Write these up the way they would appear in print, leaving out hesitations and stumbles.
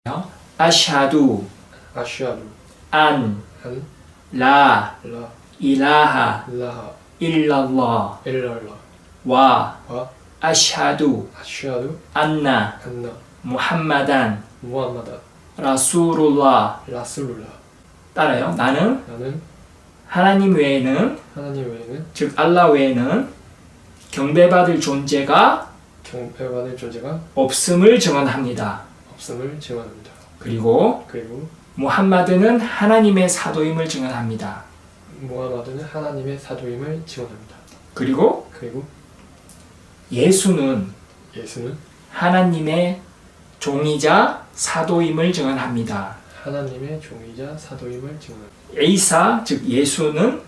아샤두 아슈아두 안 안 라 라 일라하 라하 일랄라 일랄라 와 와 아샤두 아슈아두 안나 안나 무함마단 무함마다 라수룰라. 라술룰라. 따라요. 나는 나는 하나님 외에는, 하나님 외에는 즉 알라 외에는 경배받을 존재가 경배받을 존재가 없음을 증언합니다. 없음을 증언합니다. 그리고 그리고 무함마드는 하나님의 사도임을 증언합니다. 무함마드는 하나님의 사도임을 증언합니다. 그리고 그리고 예수는 예수는 하나님의 종이자 사도임을 증언합니다. 하나님의 종이자 사도임을 증언합니다. 에이사 즉 예수는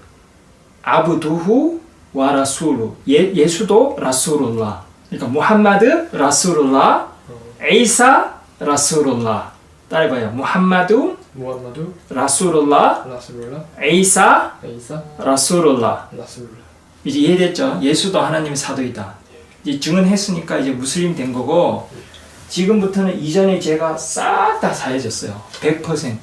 아브두후 와 라수루 예수도 라수룰라. 그러니까 무함마드 라수룰라, 에이사 라수룰라. 따라해봐요. 무함마드 무함마두 라수룰라, 라술룰라 에이사 에이사 라수룰라. 라술룰라. 이제 이해됐죠? 예수도 하나님의 사도이다. 이제 증언했으니까 이제 무슬림 된 거고, 지금부터는 이전의 죄가 싹 다 사해졌어요. 100%.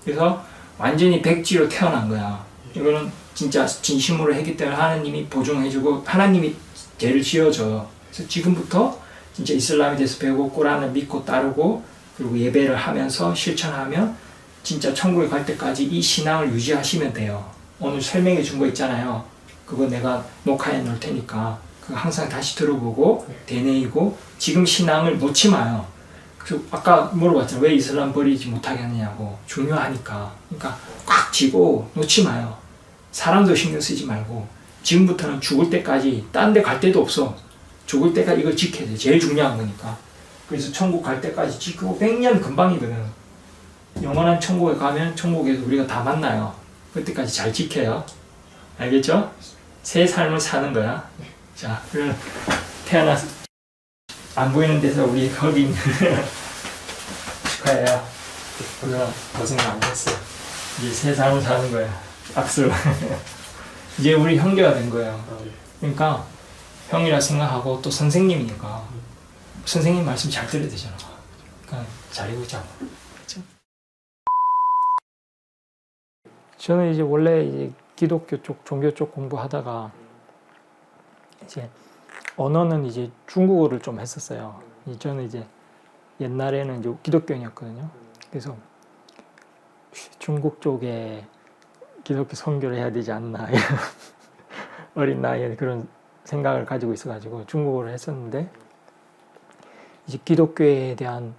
그래서 완전히 백지로 태어난 거야. 이거는 진짜 진심으로 했기 때문에 하나님이 보증해주고 하나님이 죄를 지어줘요. 그래서 지금부터 진짜 이슬람에 대해서 배우고 꾸란을 믿고 따르고 그리고 예배를 하면서 실천하면 진짜 천국에 갈 때까지 이 신앙을 유지하시면 돼요. 오늘 설명해 준 거 있잖아요. 그거 내가 녹화해 놓을 테니까 그거 항상 다시 들어보고 되뇌이고 지금 신앙을 놓지 마요. 그래서 아까 물어봤잖아요. 왜 이슬람 버리지 못하게 하느냐고. 중요하니까. 그러니까 꽉 쥐고 놓지 마요. 사람도 신경 쓰지 말고 지금부터는 죽을 때까지 딴 데 갈 데도 없어. 죽을 때까지 이걸 지켜야 돼. 제일 중요한 거니까. 그래서 천국 갈 때까지 지키고 100년 금방이거든. 영원한 천국에 가면 천국에서 우리가 다 만나요. 그때까지 잘 지켜요. 알겠죠? 새 삶을 사는 거야. 자, 그럼 태어나서 안 보이는 데서 우리 거기 있는 축하해요. 오늘 고생 많이 했어요. 이제 새 삶을 사는 거야. 박수. 이제 우리 형제가 된 거예요. 그러니까 형이라 생각하고 또 선생님이니까 선생님 말씀 잘 들어야 되잖아. 그러니까 잘해보자고. 그렇죠? 저는 이제 원래 이제 기독교 쪽, 종교 쪽 공부하다가 이제 언어는 이제 중국어를 좀 했었어요. 저는 이제 옛날에는 이제 기독교인이었거든요. 그래서 중국 쪽에 기독교 선교를 해야 되지 않나 어린 나이에 그런 생각을 가지고 있어가지고 중국어를 했었는데 이제 기독교에 대한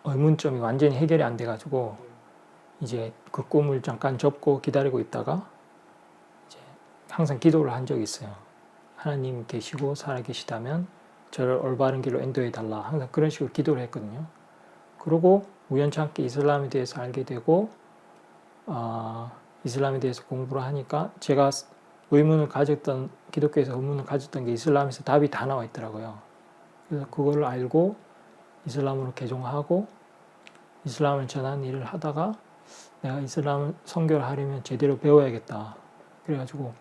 의문점이 완전히 해결이 안 돼가지고 이제 그 꿈을 잠깐 접고 기다리고 있다가 이제 항상 기도를 한 적이 있어요. 하나님 계시고 살아계시다면 저를 올바른 길로 인도해달라. 항상 그런 식으로 기도를 했거든요. 그러고 우연찮게 이슬람에 대해서 알게 되고 이슬람에 대해서 공부를 하니까 제가 의문을 가졌던 기독교에서 의문을 가졌던 게 이슬람에서 답이 다 나와 있더라고요. 그래서 그거를 알고 이슬람으로 개종하고 이슬람을 전하는 일을 하다가 내가 이슬람 선교를 하려면 제대로 배워야겠다. 그래가지고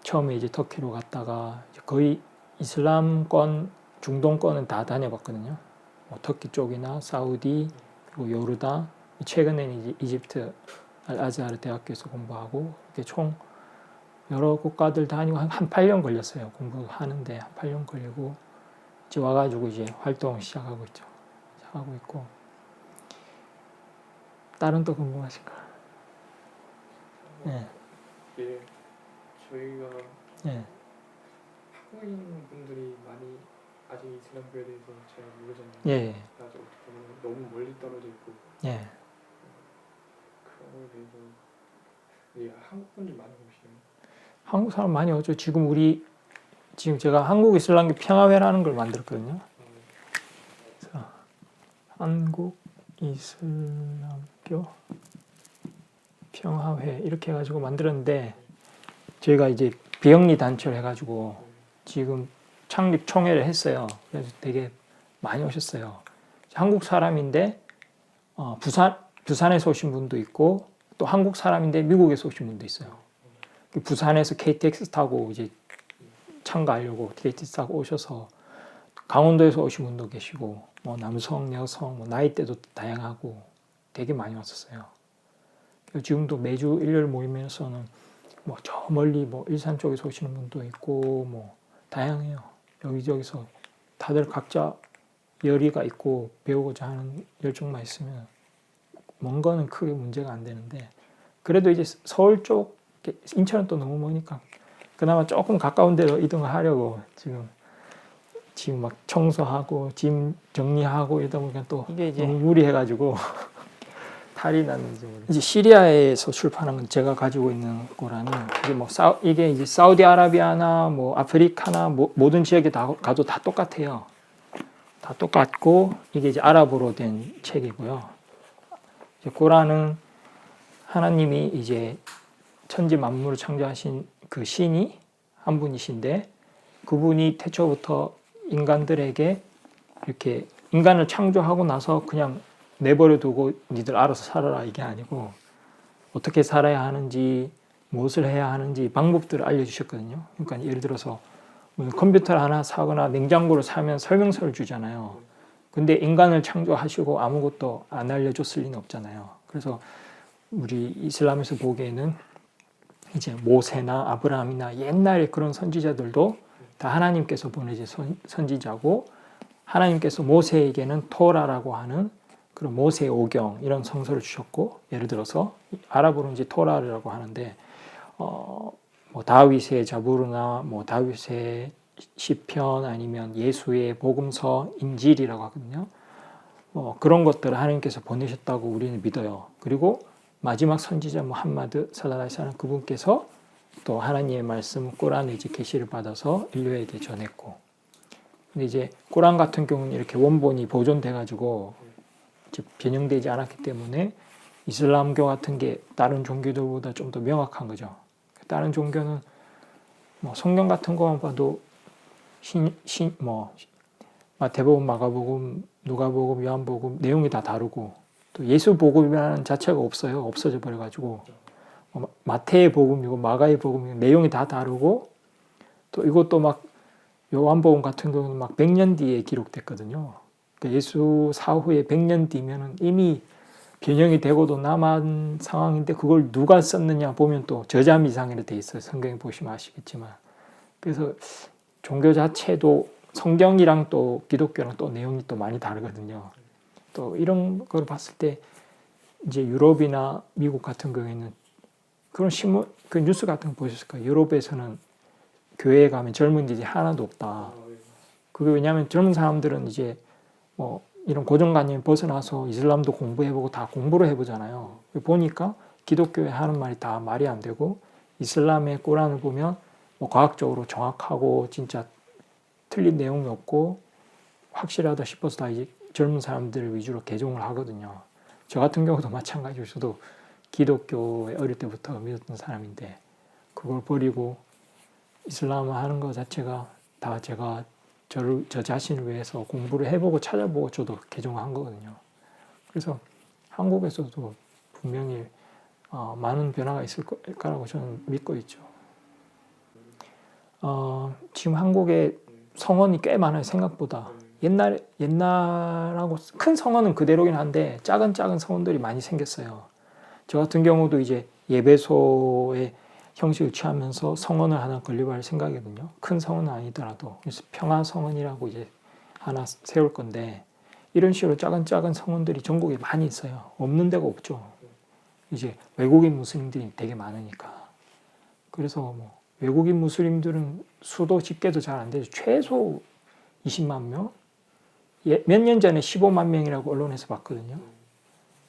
처음에 이제 터키로 갔다가 거의 이슬람권, 중동권은 다 다녀봤거든요. 뭐 터키 쪽이나 사우디, 그리고 요르단, 최근에는 이제 이집트 알아즈하르 대학교에서 공부하고 이렇게 총 여러 국가들 다니고 한 8년 걸렸어요. 공부하는데 한 8년 걸리고 이제 와가지고 이제 활동을 시작하고 있죠. 시작하고 있고. 다른 또 궁금하신가? 네. 예, 저희가 네. 한국인 분들이 많이 아직 이슬람교에 대해서 잘 모르잖아요. 예. 아직 너무 멀리 떨어져 있고 예. 그런 거에 대해서 한국 분들 많이 오시나요? 한국 사람 많이 오죠. 지금 제가 한국 이슬람교 평화회라는 걸 만들었거든요. 그래서 한국 이슬람교 평화회 이렇게 해가지고 만들었는데 저희가 이제 비영리 단체를 해가지고 지금 창립 총회를 했어요. 그래서 되게 많이 오셨어요. 한국 사람인데 부산에서 오신 분도 있고 또 한국 사람인데 미국에서 오신 분도 있어요. 부산에서 KTX 타고 이제 참가하려고 KTX 타고 오셔서 강원도에서 오신 분도 계시고 뭐 남성, 여성, 뭐 나이대도 다양하고 되게 많이 왔었어요. 지금도 매주 일요일 모임에서는 뭐 저 멀리 뭐 일산 쪽에서 오시는 분도 있고 뭐 다양해요. 여기저기서 다들 각자 열의가 있고 배우고자 하는 열정만 있으면 먼 거는 크게 문제가 안 되는데, 그래도 이제 서울 쪽, 인천은 또 너무 머니까 그나마 조금 가까운 데로 이동을 하려고 지금 막 청소하고 짐 정리하고 이러다 보니까 또 이게 이제 너무 무리해가지고 탈이 났는지 모르겠어요. 이제 시리아에서 출판한 건 제가 가지고 있는 거라는, 이게 이제 사우디아라비아나 뭐 아프리카나 모든 지역에 다 가도 다 똑같아요. 다 똑같고 이게 이제 아랍어로 된 책이고요. 이제 고란은 하나님이 이제 천지 만물을 창조하신 그 신이 한 분이신데, 그분이 태초부터 인간들에게 이렇게 인간을 창조하고 나서 그냥 내버려 두고 니들 알아서 살아라 이게 아니고, 어떻게 살아야 하는지, 무엇을 해야 하는지 방법들을 알려주셨거든요. 그러니까 예를 들어서 컴퓨터를 하나 사거나 냉장고를 사면 설명서를 주잖아요. 근데 인간을 창조하시고 아무것도 안 알려줬을 리는 없잖아요. 그래서 우리 이슬람에서 보기에는 이제 모세나 아브라함이나 옛날에 그런 선지자들도 다 하나님께서 보내신 선지자고, 하나님께서 모세에게는 토라라고 하는 그런 모세 오경 이런 성서를 주셨고, 예를 들어서 아랍어로 이제 토라라고 하는데 뭐 다윗의 자부르나 뭐 다윗의 시편 아니면 예수의 복음서 인질이라고 하거든요. 그런 것들을 하나님께서 보내셨다고 우리는 믿어요. 그리고 마지막 선지자 무함마드 살랄라후 알라이히 와살람 그분께서 또 하나님의 말씀 꾸란을 이제 계시를 받아서 인류에게 전했고, 근데 이제 꾸란 같은 경우는 이렇게 원본이 보존돼 가지고 변형되지 않았기 때문에 이슬람교 같은 게 다른 종교들보다 좀 더 명확한 거죠. 다른 종교는 뭐 성경 같은 거만 봐도 마태복음, 마가복음, 누가복음, 요한복음 내용이 다 다르고, 또 예수 복음이라는 자체가 없어요. 없어져 버려가지고 마태의 복음이고 마가의 복음이고 내용이 다 다르고, 또 이것도 막 요한복음 같은 경우는 막 100년 뒤에 기록됐거든요. 그러니까 예수 사후에 100년 뒤면은 이미 변형이 되고도 남은 상황인데 그걸 누가 썼느냐 보면 또 저자미상으로 돼 있어요. 성경에 보시면 아시겠지만. 그래서 종교 자체도 성경이랑 또 기독교랑 또 내용이 또 많이 다르거든요. 또 이런 걸 봤을 때 이제 유럽이나 미국 같은 경우에는 그런 신문, 그 뉴스 같은 거 보셨을 거예요. 유럽에서는 교회에 가면 젊은이들이 하나도 없다. 그게 왜냐하면 젊은 사람들은 이제 뭐 이런 고정관념 벗어나서 이슬람도 공부해보고 다 공부를 해보잖아요. 보니까 기독교에 하는 말이 다 말이 안 되고, 이슬람의 꾸란을 보면 뭐 과학적으로 정확하고 진짜 틀린 내용이 없고 확실하다 싶어서 다 이제 젊은 사람들 위주로 개종을 하거든요. 저 같은 경우도 마찬가지로 저도 기독교에 어릴 때부터 믿었던 사람인데 그걸 버리고 이슬람 하는 것 자체가 다 제가 저 자신을 위해서 공부를 해보고 찾아보고 저도 개종한 거거든요. 그래서 한국에서도 분명히 많은 변화가 있을 거라고 저는 믿고 있죠. 지금 한국에 성원이 꽤 많아요. 생각보다. 옛날하고 큰 성원은 그대로긴 한데 작은 성원들이 많이 생겼어요. 저 같은 경우도 이제 예배소의 형식을 취하면서 성원을 하나 건립할 생각이거든요. 큰 성원은 아니더라도. 그래서 평화성원이라고 이제 하나 세울 건데, 이런 식으로 작은 성원들이 전국에 많이 있어요. 없는 데가 없죠. 이제 외국인 무슬림들이 되게 많으니까. 그래서 뭐 외국인 무슬림들은 수도 집계도 잘 안 되죠. 최소 20만 명? 몇 년 전에 15만 명이라고 언론에서 봤거든요.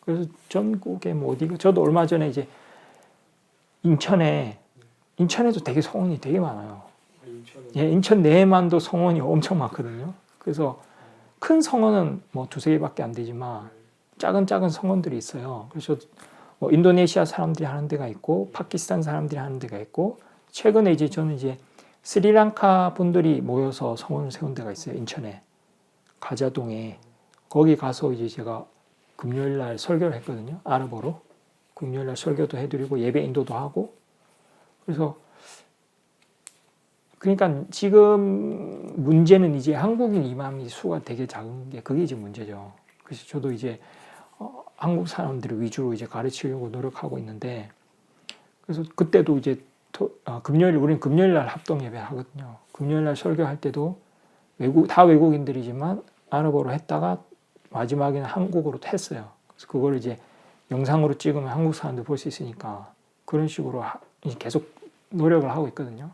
그래서 전국에 뭐 어디가, 저도 얼마 전에 이제 인천에도 되게 성원이 되게 많아요. 예, 인천 내에만도 성원이 엄청 많거든요. 그래서 큰 성원은 뭐 두세 개밖에 안 되지만 작은 성원들이 있어요. 그래서 뭐 인도네시아 사람들이 하는 데가 있고 파키스탄 사람들이 하는 데가 있고, 최근에 이제 저는 이제 스리랑카 분들이 모여서 성원을 세운 데가 있어요. 인천에 가자동에. 거기 가서 이제 제가 금요일 날 설교를 했거든요. 아랍어로. 금요일 날 설교도 해드리고 예배 인도도 하고. 그래서 그러니까 지금 문제는 이제 한국인 이맘이 수가 되게 작은 게 그게 이제 문제죠. 그래서 저도 이제 한국 사람들을 위주로 이제 가르치려고 노력하고 있는데, 그래서 그때도 이제 금요일, 우리는 금요일 날 합동 예배 하거든요. 금요일 날 설교할 때도 다 외국인들이지만 아랍어로 했다가 마지막에는 한국어로 했어요. 그래서 그걸 이제 영상으로 찍으면 한국 사람들 볼 수 있으니까 그런 식으로 이제 계속 노력을 하고 있거든요.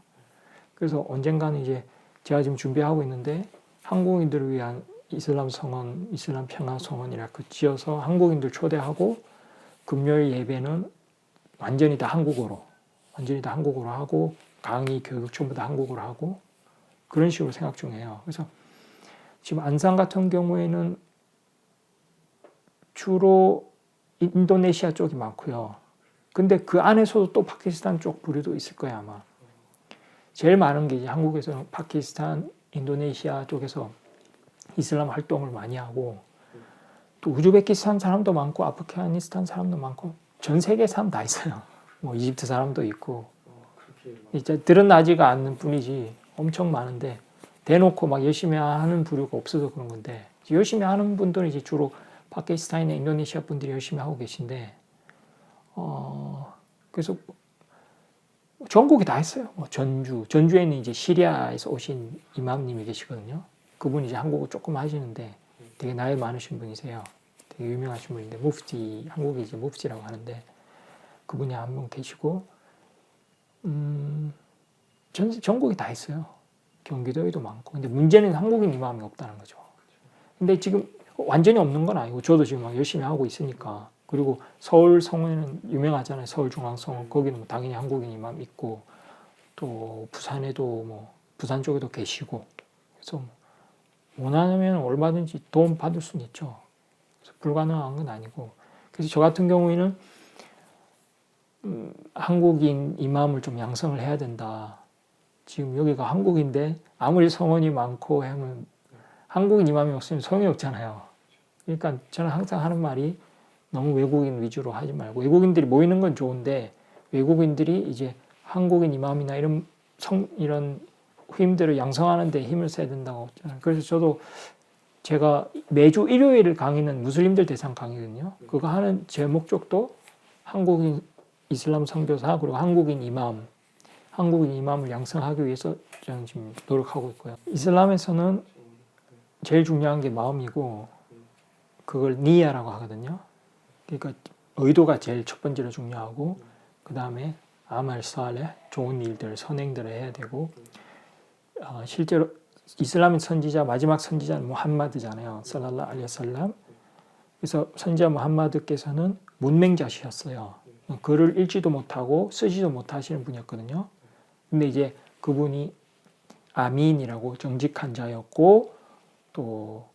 그래서 언젠가는 이제 제가 지금 준비하고 있는데 한국인들을 위한 이슬람 성원, 이슬람 평화 성원이라고 지어서 한국인들 초대하고 금요일 예배는 완전히 다 한국어로 하고 강의, 교육 전부 다 한국어로 하고 그런 식으로 생각 중이에요. 그래서 지금 안산 같은 경우에는 주로 인도네시아 쪽이 많고요. 근데 그 안에서도 또 파키스탄 쪽 부류도 있을 거예요, 아마. 제일 많은 게 이제 한국에서는 파키스탄, 인도네시아 쪽에서 이슬람 활동을 많이 하고, 또 우즈베키스탄 사람도 많고, 아프가니스탄 사람도 많고, 전 세계 사람 다 있어요. 뭐 이집트 사람도 있고, 이제 드러나지가 않는 뿐이지 엄청 많은데, 대놓고 막 열심히 하는 부류가 없어서 그런 건데, 열심히 하는 분들은 이제 주로 파키스탄이나 인도네시아 분들이 열심히 하고 계신데, 그래서 전국에 다 했어요. 뭐 전주에는 이제 시리아에서 오신 이맘님이 계시거든요. 그분이 이제 한국어 조금 하시는데 되게 나이 많으신 분이세요. 되게 유명하신 분인데 무프티, 한국에 이제 무프티라고 하는데 그분이 한 분 계시고, 전국에 다 했어요. 경기도에도 많고. 근데 문제는 한국인 이맘이 없다는 거죠. 근데 지금 완전히 없는 건 아니고 저도 지금 막 열심히 하고 있으니까. 그리고 서울 성원에는 유명하잖아요. 서울중앙성원. 거기는 뭐 당연히 한국인 이맘 있고, 또 부산에도 뭐 부산 쪽에도 계시고, 그래서 원하면 얼마든지 도움 받을 수는 있죠. 그래서 불가능한 건 아니고. 그래서 저 같은 경우에는 한국인 이맘을 좀 양성을 해야 된다. 지금 여기가 한국인데 아무리 성원이 많고 하면 한국인 이맘이 없으면 소용이 없잖아요. 그러니까 저는 항상 하는 말이 너무 외국인 위주로 하지 말고, 외국인들이 모이는 건 좋은데 외국인들이 이제 한국인 이맘이나 이런 후임들을 양성하는 데 힘을 써야 된다고. 그래서 저도 제가 매주 일요일 강의는 무슬림들 대상 강의거든요. 그거 하는 제 목적도 한국인 이슬람 선교사 그리고 한국인 이맘을 양성하기 위해서 저는 지금 노력하고 있고요. 이슬람에서는 제일 중요한 게 마음이고 그걸 니야라고 하거든요. 그러니까 의도가 제일 첫 번째로 중요하고, 그 다음에 아말 살레, 좋은 일들, 선행들을 해야 되고, 실제로 이슬람의 선지자, 마지막 선지자는 무함마드잖아요. 살랄라hu 알aihi wasallam. 그래서 선지자 무함마드께서는 문맹자시였어요. 글을 읽지도 못하고 쓰지도 못하시는 분이었거든요. 근데 이제 그분이 아민이라고 정직한 자였고, 또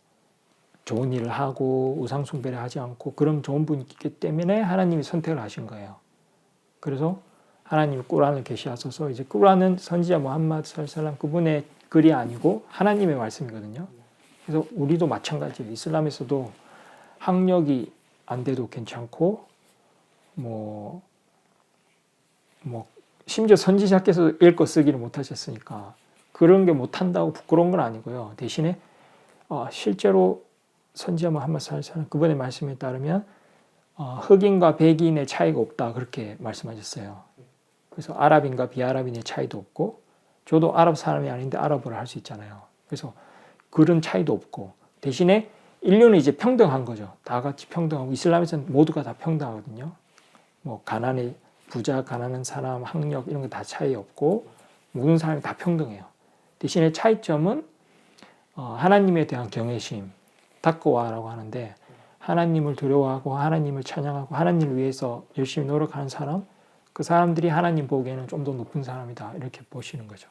좋은 일을 하고 우상 숭배를 하지 않고 그런 좋은 분이기 때문에 하나님이 선택을 하신 거예요. 그래서 하나님이 꾸란을 계시하셔서, 이제 꾸란은 선지자 무함마드 살살람 그분의 글이 아니고 하나님의 말씀이거든요. 그래서 우리도 마찬가지예요. 이슬람에서도 학력이 안 돼도 괜찮고, 뭐 심지어 선지자께서 읽고 쓰기를 못하셨으니까 그런 게 못한다고 부끄러운 건 아니고요. 대신에 실제로 선지자 무함마드 살살람 그분의 말씀에 따르면 흑인과 백인의 차이가 없다, 그렇게 말씀하셨어요. 그래서 아랍인과 비아랍인의 차이도 없고, 저도 아랍 사람이 아닌데 아랍어를 할 수 있잖아요. 그래서 그런 차이도 없고, 대신에 인류는 이제 평등한 거죠. 다 같이 평등하고, 이슬람에서는 모두가 다 평등하거든요. 뭐 부자, 가난한 사람, 학력 이런 거 다 차이 없고 모든 사람이 다 평등해요. 대신에 차이점은 하나님에 대한 경외심, 다크와라고 하는데, 하나님을 두려워하고 하나님을 찬양하고 하나님을 위해서 열심히 노력하는 사람, 그 사람들이 하나님 보기에는 좀 더 높은 사람이다, 이렇게 보시는 거죠.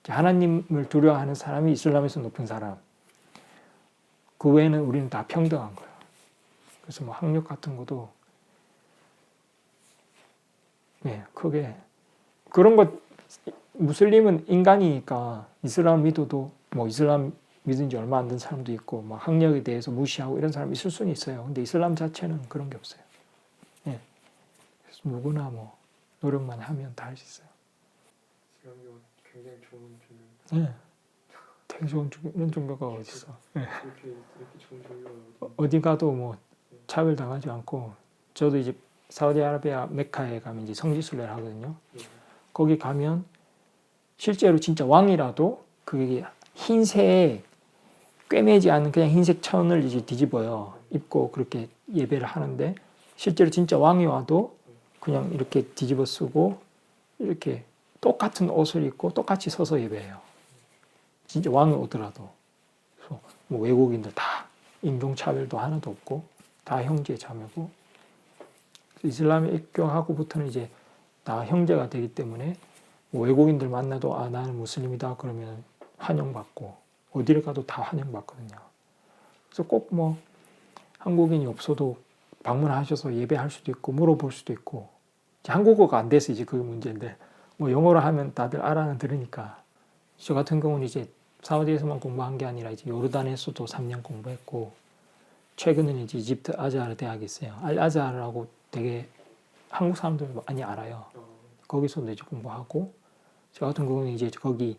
하나님을 두려워하는 사람이 이슬람에서 높은 사람, 그 외에는 우리는 다 평등한 거예요. 그래서 뭐 학력 같은 것도 크게 그런 것, 무슬림은 인간이니까 이슬람 믿어도 뭐 이슬람 믿은 지 얼마 안 된 사람도 있고, 막 학력에 대해서 무시하고 이런 사람이 있을 수는 있어요. 근데 이슬람 자체는 그런 게 없어요. 그래서 누구나 뭐 노력만 하면 다 할 수 있어요. 지금 굉장히 좋은 종교. 예. 되게 좋은 이런 종교가 어디 있어? 예. 이렇게 좋은 종교가 어디? 어디 가도 뭐 차별 당하지 않고 저도 이제 사우디아라비아 메카에 가면 이제 성지순례를 하거든요. 네. 거기 가면 실제로 진짜 왕이라도 그게 흰색 꿰매지 않은 그냥 흰색 천을 이제 뒤집어요. 입고 그렇게 예배를 하는데 실제로 진짜 왕이 와도 그냥 이렇게 뒤집어 쓰고 이렇게 똑같은 옷을 입고 똑같이 서서 예배해요. 진짜 왕이 오더라도. 그래서 뭐 외국인들 다 인종차별도 하나도 없고 다 형제 자매고 이슬람에 입교하고부터는 이제 다 형제가 되기 때문에 뭐 외국인들 만나도 아 나는 무슬림이다 그러면 환영받고 어디를 가도 다 환영받거든요. 그래서 꼭 뭐 한국인이 없어도 방문하셔서 예배할 수도 있고 물어볼 수도 있고 이제 한국어가 안 돼서 이제 그게 문제인데 뭐 영어로 하면 다들 알아는 들으니까 저 같은 경우는 이제 사우디에서만 공부한 게 아니라 이제 요르단에서도 3년 공부했고 최근에는 이제 이집트 아자르 대학이 있어요. 알 아자르라고 되게 한국 사람들 많이 알아요. 거기서도 이제 공부하고 저 같은 경우는 이제 거기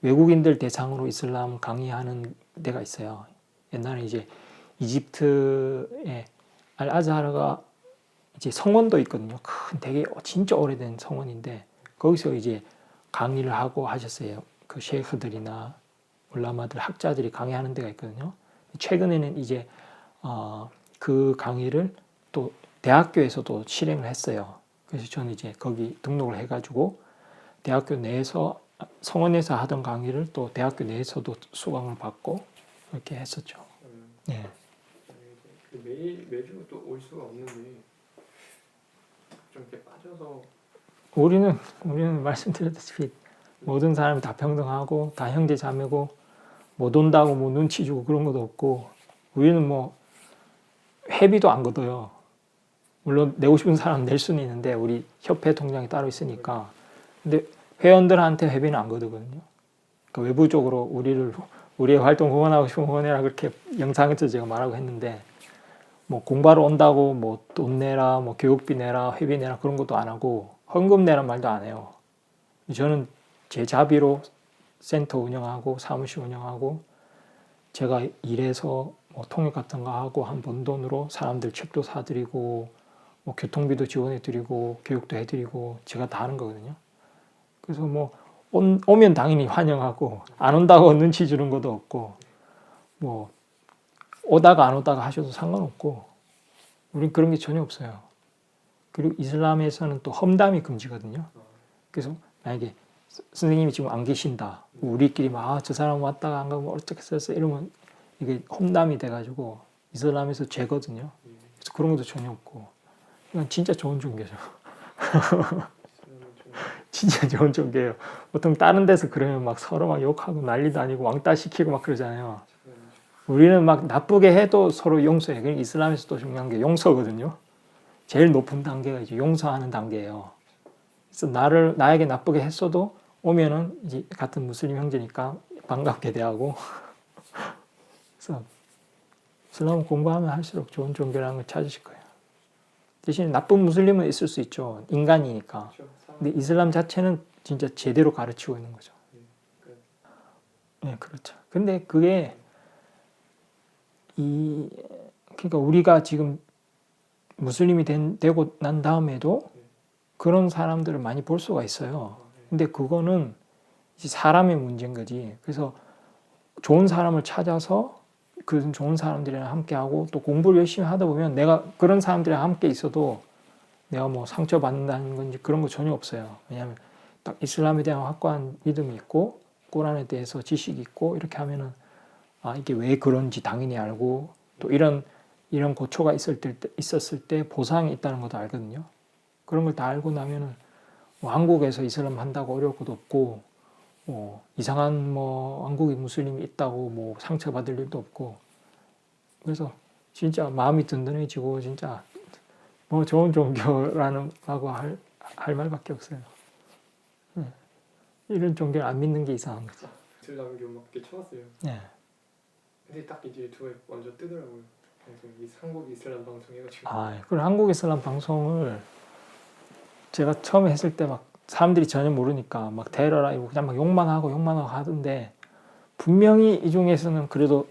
외국인들 대상으로 이슬람 강의하는 데가 있어요. 옛날에 이제 이집트에 알 아자르가 이제 성원도 있거든요. 큰 되게 진짜 오래된 성원인데 거기서 이제 강의를 하고 하셨어요. 그 셰이크들이나 울라마들 학자들이 강의하는 데가 있거든요. 최근에는 이제 그 강의를 또 대학교에서도 실행을 했어요. 그래서 저는 이제 거기 등록을 해가지고 대학교 내에서 성원에서 하던 강의를 또 대학교 내에서도 수강을 받고 이렇게 했었죠. 네. 매주 또 올 수가 없는데 좀 이렇게 빠져서 우리는 말씀드렸다시피 모든 사람이 다 평등하고 다 형제 자매고 못 온다고 뭐 눈치 주고 그런 것도 없고 우리는 뭐 회비도 안 걷어요. 물론 내고 싶은 사람 낼 수는 있는데 우리 협회 통장이 따로 있으니까 근데 회원들한테 회비는 안 걷거든요. 그러니까 외부적으로 우리의 활동 후원하고 싶으면 후원해라 그렇게 영상에서 제가 말하고 했는데 뭐 공부하러 온다고 뭐 돈 내라 뭐 교육비 내라 회비 내라 그런 것도 안 하고 헌금 내란 말도 안 해요. 저는 제 자비로 센터 운영하고 사무실 운영하고 제가 일해서 뭐 통역 같은 거 하고 한 번 돈으로 사람들 책도 사드리고 뭐 교통비도 지원해드리고 교육도 해드리고 제가 다 하는 거거든요. 그래서 뭐 오면 당연히 환영하고 안 온다고 눈치 주는 것도 없고 뭐 오다가 안 오다가 하셔도 상관없고 우린 그런 게 전혀 없어요. 그리고 이슬람에서는 또 험담이 금지거든요. 그래서 만약에 선생님이 지금 안 계신다. 우리끼리 막 저 사람 왔다가 안 가고 어떻게 썼어 이러면 이게 험담이 돼가지고 이슬람에서 죄거든요. 그래서 그런 것도 전혀 없고 이건 진짜 좋은 종교죠. 진짜 좋은 종교예요. 보통 다른 데서 그러면 막 서로 막 욕하고 난리도 아니고 왕따 시키고 막 그러잖아요. 우리는 막 나쁘게 해도 서로 용서해. 그러니까 이슬람에서 또 중요한 게 용서거든요. 제일 높은 단계가 이제 용서하는 단계예요. 그래서 나에게 나쁘게 했어도 오면은 이제 같은 무슬림 형제니까 반갑게 대하고. 그래서 이슬람 공부하면 할수록 좋은 종교라는 걸 찾으실 거예요. 대신 나쁜 무슬림은 있을 수 있죠. 인간이니까. 근데 이슬람 자체는 진짜 제대로 가르치고 있는 거죠. 네, 그렇죠. 근데 그게 그러니까 우리가 지금 무슬림이 되고 난 다음에도 그런 사람들을 많이 볼 수가 있어요. 근데 그거는 이제 사람의 문제인 거지. 그래서 좋은 사람을 찾아서 그 좋은 사람들이랑 함께 하고 또 공부를 열심히 하다 보면 내가 그런 사람들이랑 함께 있어도 내가 뭐 상처받는다는 건지 그런 거 전혀 없어요. 왜냐하면 딱 이슬람에 대한 확고한 믿음이 있고 꾸란에 대해서 지식이 있고 이렇게 하면은 이게 왜 그런지 당연히 알고 또 이런 고초가 있었을 때 보상이 있다는 것도 알거든요. 그런 걸 다 알고 나면은 뭐 한국에서 이슬람 한다고 어려울 것도 없고 이상한 뭐 한국에 무슬림이 있다고 뭐 상처받을 일도 없고 그래서 진짜 마음이 든든해지고 진짜 뭐 좋은 종교라는 하고 할 말밖에 없어요. 이런 종교를 안 믿는 게 이상한 거죠. 이슬람교 막 이렇게 쳐봤어요. 네. 근데 딱 이제 유튜브에 먼저 뜨더라고요. 그래서 이 한국 이슬람 방송 해가지고. 그리고 한국 이슬람 방송을 제가 처음에 했을 때 막 사람들이 전혀 모르니까 막 테러라 이거 그냥 막 욕만 하고 하던데 분명히 이 중에서는 그래도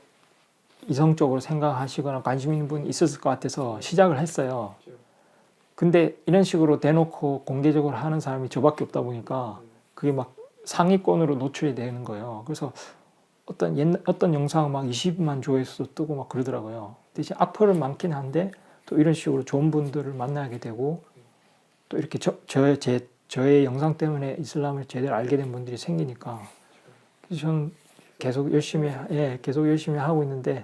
이성적으로 생각하시거나 관심 있는 분이 있었을 것 같아서 시작을 했어요. 근데 이런 식으로 대놓고 공개적으로 하는 사람이 저밖에 없다 보니까 그게 막 상위권으로 노출이 되는 거예요. 그래서 어떤 영상 막 20만 조회수 뜨고 막 그러더라고요. 대신 악플은 많긴 한데 또 이런 식으로 좋은 분들을 만나게 되고 또 이렇게 저의 영상 때문에 이슬람을 제대로 알게 된 분들이 생기니까 그래서 저는 계속 열심히 하고 있는데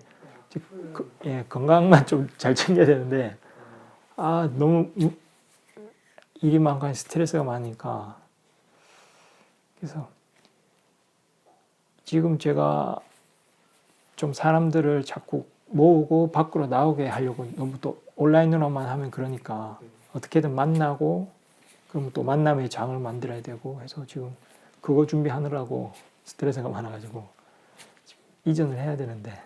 건강만 좀 잘 챙겨야 되는데 너무 일이 많고 스트레스가 많으니까 그래서 지금 제가 좀 사람들을 자꾸 모으고 밖으로 나오게 하려고 너무 또 온라인으로만 하면 그러니까 어떻게든 만나고 그럼 또 만남의 장을 만들어야 되고 해서 지금 그거 준비하느라고 스트레스가 많아가지고 이전을 해야 되는데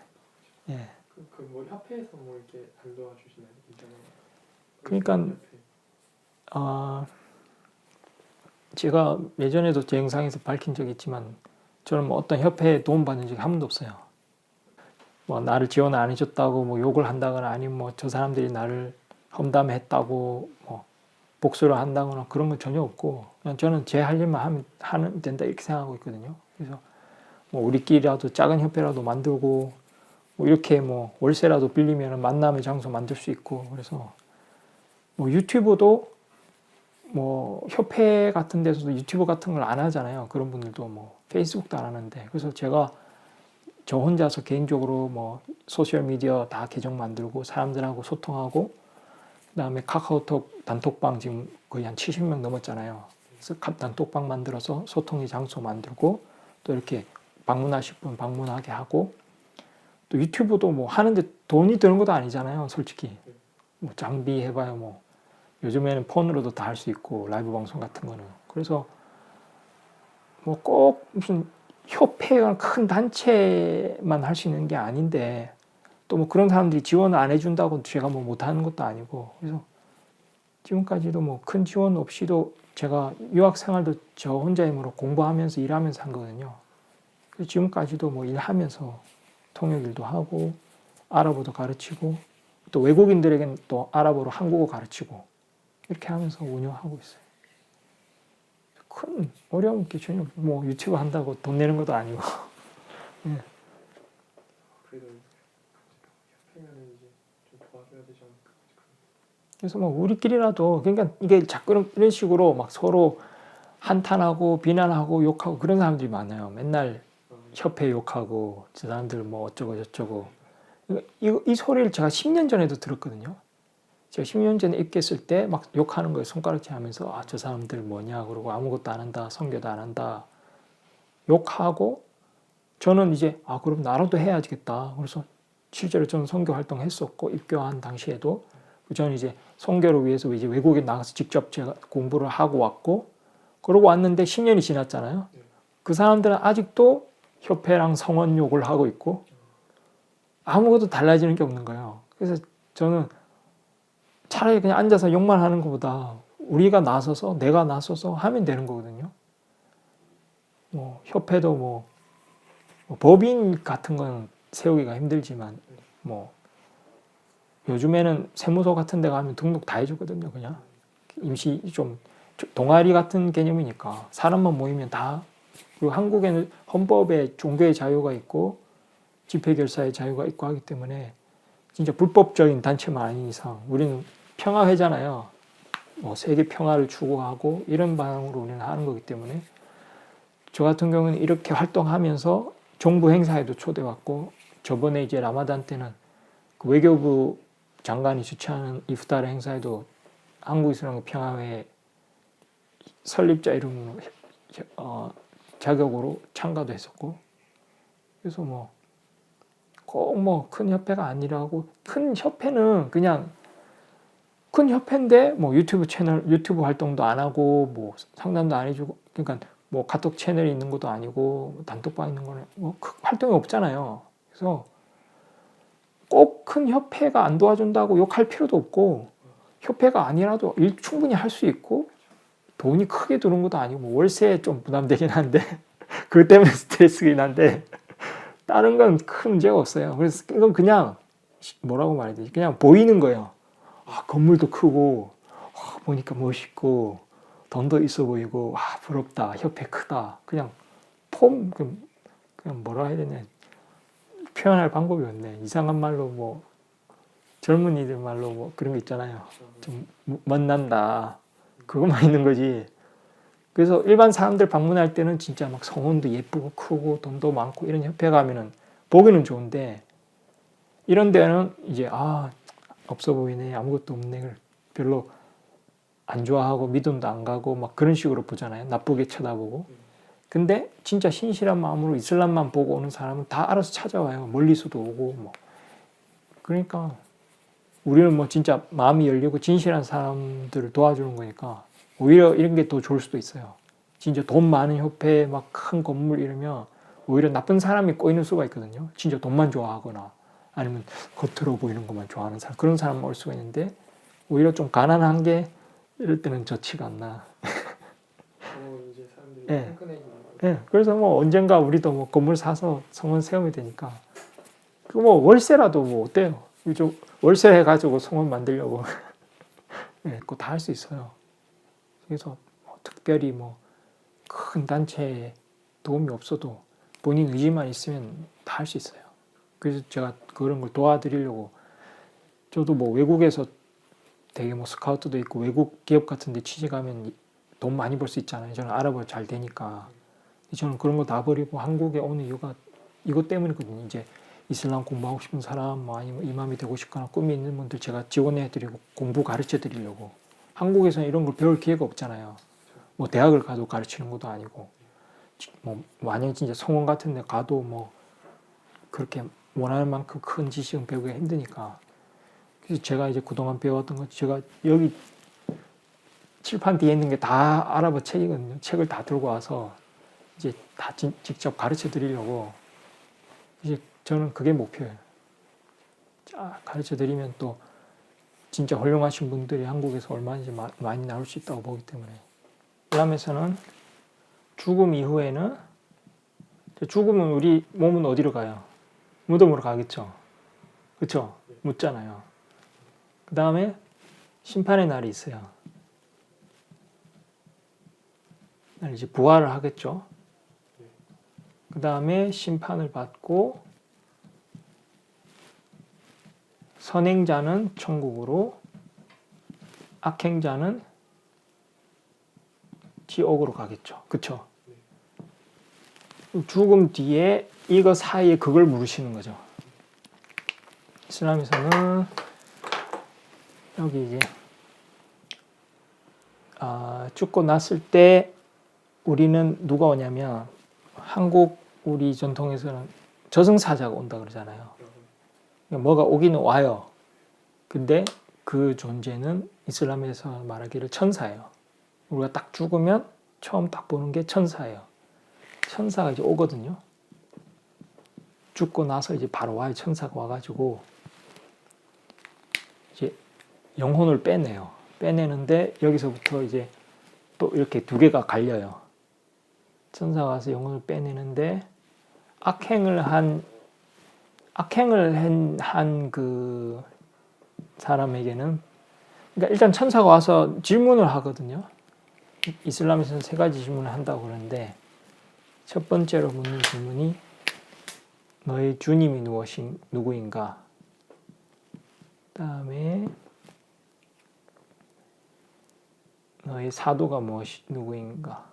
뭐 협회에서 뭐 이렇게 안 도와주시나요? 그러니까 제가 예전에도 제 영상에서 밝힌 적이 있지만 저는 뭐 어떤 협회에 도움받은 적이 한 번도 없어요. 뭐 나를 지원 안 해줬다고 뭐 욕을 한다거나 아니면 뭐 저 사람들이 나를 험담했다고 뭐 복수를 한다거나 그런 건 전혀 없고 그냥 저는 제 할 일만 하면 된다 이렇게 생각하고 있거든요. 그래서 뭐 우리끼리라도 작은 협회라도 만들고 뭐 이렇게 뭐 월세라도 빌리면 만남의 장소 만들 수 있고 그래서 뭐 유튜브도 뭐 협회 같은 데서도 유튜브 같은 걸 안 하잖아요. 그런 분들도 뭐 페이스북도 안 하는데 그래서 제가 저 혼자서 개인적으로 뭐 소셜 미디어 다 계정 만들고 사람들하고 소통하고 그다음에 카카오톡 단톡방 지금 거의 한 70명 넘었잖아요. 그래서 단톡방 만들어서 소통의 장소 만들고 또 이렇게 방문하실 분 방문하게 하고 또 유튜브도 뭐 하는데 돈이 드는 것도 아니잖아요. 솔직히 뭐 장비 해봐요 뭐 요즘에는 폰으로도 다 할 수 있고 라이브 방송 같은 거는 그래서 뭐 꼭 무슨 협회가 큰 단체만 할 수 있는 게 아닌데 또 뭐 그런 사람들이 지원을 안 해준다고 제가 뭐 못하는 것도 아니고 그래서 지금까지도 뭐 큰 지원 없이도 제가 유학 생활도 저 혼자 힘으로 공부하면서 일하면서 한 거거든요. 그래서 지금까지도 뭐 일하면서 통역 일도 하고 아랍어도 가르치고 또 외국인들에게는 또 아랍어로 한국어 가르치고 이렇게 하면서 운영하고 있어요. 큰 어려운 게 전혀 뭐 유튜브 한다고 돈 내는 것도 아니고. 예. 그래도 협회면은 이제 좀 도와줘야 되지 않을까. 그래서 뭐 우리끼리라도 그러니까 이게 자꾸 이런 식으로 막 서로 한탄하고 비난하고 욕하고 그런 사람들이 많아요. 맨날 협회 욕하고 저 사람들 뭐 어쩌고 저쩌고 이 소리를 제가 10년 전에도 들었거든요. 제가 10년 전에 입겠을 때 막 욕하는 거예요. 손가락질 하면서 저 사람들 뭐냐 그러고 아무것도 안 한다. 선교도 안 한다. 욕하고 저는 이제 그럼 나라도 해야겠다. 그래서 실제로 저는 선교 활동했었고 입교한 당시에도 저는 이제 선교를 위해서 이제 외국에 나가서 직접 제가 공부를 하고 왔고 그러고 왔는데 10년이 지났잖아요. 그 사람들은 아직도 협회랑 성원 욕을 하고 있고 아무것도 달라지는 게 없는 거예요. 그래서 저는 차라리 그냥 앉아서 욕만 하는 것보다 우리가 나서서 내가 나서서 하면 되는 거거든요. 뭐 협회도 뭐 법인 같은 건 세우기가 힘들지만 뭐 요즘에는 세무서 같은 데 가면 등록 다 해주거든요. 그냥 임시 좀 동아리 같은 개념이니까 사람만 모이면 다. 그리고 한국에는 헌법에 종교의 자유가 있고 집회결사의 자유가 있고 하기 때문에 진짜 불법적인 단체만 아닌 이상 우리는 평화회잖아요. 뭐 세계 평화를 추구하고 이런 방향으로 우리는 하는 거기 때문에 저 같은 경우는 이렇게 활동하면서 정부 행사에도 초대받고 저번에 이제 라마단 때는 그 외교부 장관이 주최하는 이프타르 행사에도 한국이슬람 평화회 설립자 이름으로 자격으로 참가도 했었고 그래서 뭐 꼭 뭐 큰 협회가 아니라고 큰 협회는 그냥 큰 협회인데 뭐 유튜브 활동도 안 하고 뭐 상담도 안 해주고 그러니까 뭐 카톡 채널이 있는 것도 아니고 단톡방 있는 거는 뭐 활동이 없잖아요. 그래서 꼭 큰 협회가 안 도와준다고 욕할 필요도 없고 협회가 아니라도 일 충분히 할 수 있고 돈이 크게 드는 것도 아니고 뭐 월세에 좀 부담되긴 한데 그것 때문에 스트레스긴 한데 다른 건 큰 문제가 없어요. 그래서 이건 그냥 뭐라고 말해야 되지? 그냥 보이는 거예요. 아, 건물도 크고 보니까 멋있고 돈도 있어 보이고 와 부럽다 협회 크다 그냥 그냥 뭐라 해야 되냐 표현할 방법이 없네. 이상한 말로 뭐 젊은이들 말로 뭐 그런 거 있잖아요. 좀 멋난다 그것만 있는 거지. 그래서 일반 사람들 방문할 때는 진짜 막 성원도 예쁘고 크고 돈도 많고 이런 협회 가면은 보기는 좋은데 이런 데는 이제 없어 보이네 아무것도 없네 별로 안 좋아하고 믿음도 안 가고 막 그런 식으로 보잖아요. 나쁘게 쳐다보고. 근데 진짜 신실한 마음으로 이슬람만 보고 오는 사람은 다 알아서 찾아와요. 멀리서도 오고 뭐. 그러니까 우리는 뭐 진짜 마음이 열리고 진실한 사람들을 도와주는 거니까 오히려 이런 게 더 좋을 수도 있어요. 진짜 돈 많은 협회 막 큰 건물 이러면 오히려 나쁜 사람이 꼬이는 수가 있거든요. 진짜 돈만 좋아하거나 아니면 겉으로 보이는 것만 좋아하는 사람 그런 사람만 올 수가 있는데 오히려 좀 가난한 게 이럴 때는 좋지가 않나. 이제 사람들이 예. 끈끈해지는 예, 그래서 뭐 언젠가 우리도 뭐 건물 사서 성원 세우면 되니까 그 뭐 월세라도 뭐 어때요? 좀 월세 해가지고 성원 만들려고 예, 그거 다 할 수 있어요. 그래서 뭐 특별히 뭐 큰 단체에 도움이 없어도 본인 의지만 있으면 다 할 수 있어요. 그래서 제가 그런 걸 도와드리려고 저도 뭐 외국에서 되게 뭐 스카우트도 있고 외국 기업 같은 데 취직하면 돈 많이 벌 수 있잖아요. 저는 아랍어 잘 되니까. 저는 그런 거 다 버리고 한국에 오는 이유가 이것 때문이거든요. 이제 이슬람 공부하고 싶은 사람, 뭐 아니면 이맘이 되고 싶거나 꿈이 있는 분들 제가 지원해드리고 공부 가르쳐드리려고. 한국에서는 이런 걸 배울 기회가 없잖아요. 뭐 대학을 가도 가르치는 것도 아니고, 뭐 만약에 진짜 성원 같은 데 가도 뭐 그렇게 원하는 만큼 큰 지식은 배우기가 힘드니까. 그래서 제가 이제 그동안 배웠던 거 제가 여기 칠판 뒤에 있는 게 다 아랍어 책이거든요. 책을 다 들고 와서 이제 다 직접 가르쳐 드리려고 이제 저는 그게 목표예요. 가르쳐 드리면 또 진짜 훌륭하신 분들이 한국에서 얼마든지 많이 나올 수 있다고 보기 때문에 이슬람에서는 죽음 이후에는 죽으면 우리 몸은 어디로 가요? 무덤으로 가겠죠. 그렇죠? 묻잖아요. 그 다음에 심판의 날이 있어요. 날 이제 부활을 하겠죠. 그 다음에 심판을 받고 선행자는 천국으로 악행자는 지옥으로 가겠죠. 그쵸? 죽음 뒤에 이거 사이에 그걸 물으시는 거죠. 이슬람에서는 여기 이제 죽고 났을 때 우리는 누가 오냐면 한국 우리 전통에서는 저승사자가 온다 그러잖아요. 뭐가 오기는 와요. 근데 그 존재는 이슬람에서 말하기를 천사예요. 우리가 딱 죽으면 처음 딱 보는 게 천사예요. 천사가 이제 오거든요. 죽고 나서 이제 바로 와요. 천사가 와가지고 이제 영혼을 빼내요. 빼내는데 여기서부터 이제 또 이렇게 두 개가 갈려요. 천사가 와서 영혼을 빼내는데 악행을 한 그 사람에게는 그러니까 일단 천사가 와서 질문을 하거든요. 이슬람에서는 세 가지 질문을 한다고 그러는데 첫 번째로 묻는 질문이 너의 주님이 누구인가? 그다음에 너의 사도가 누구인가?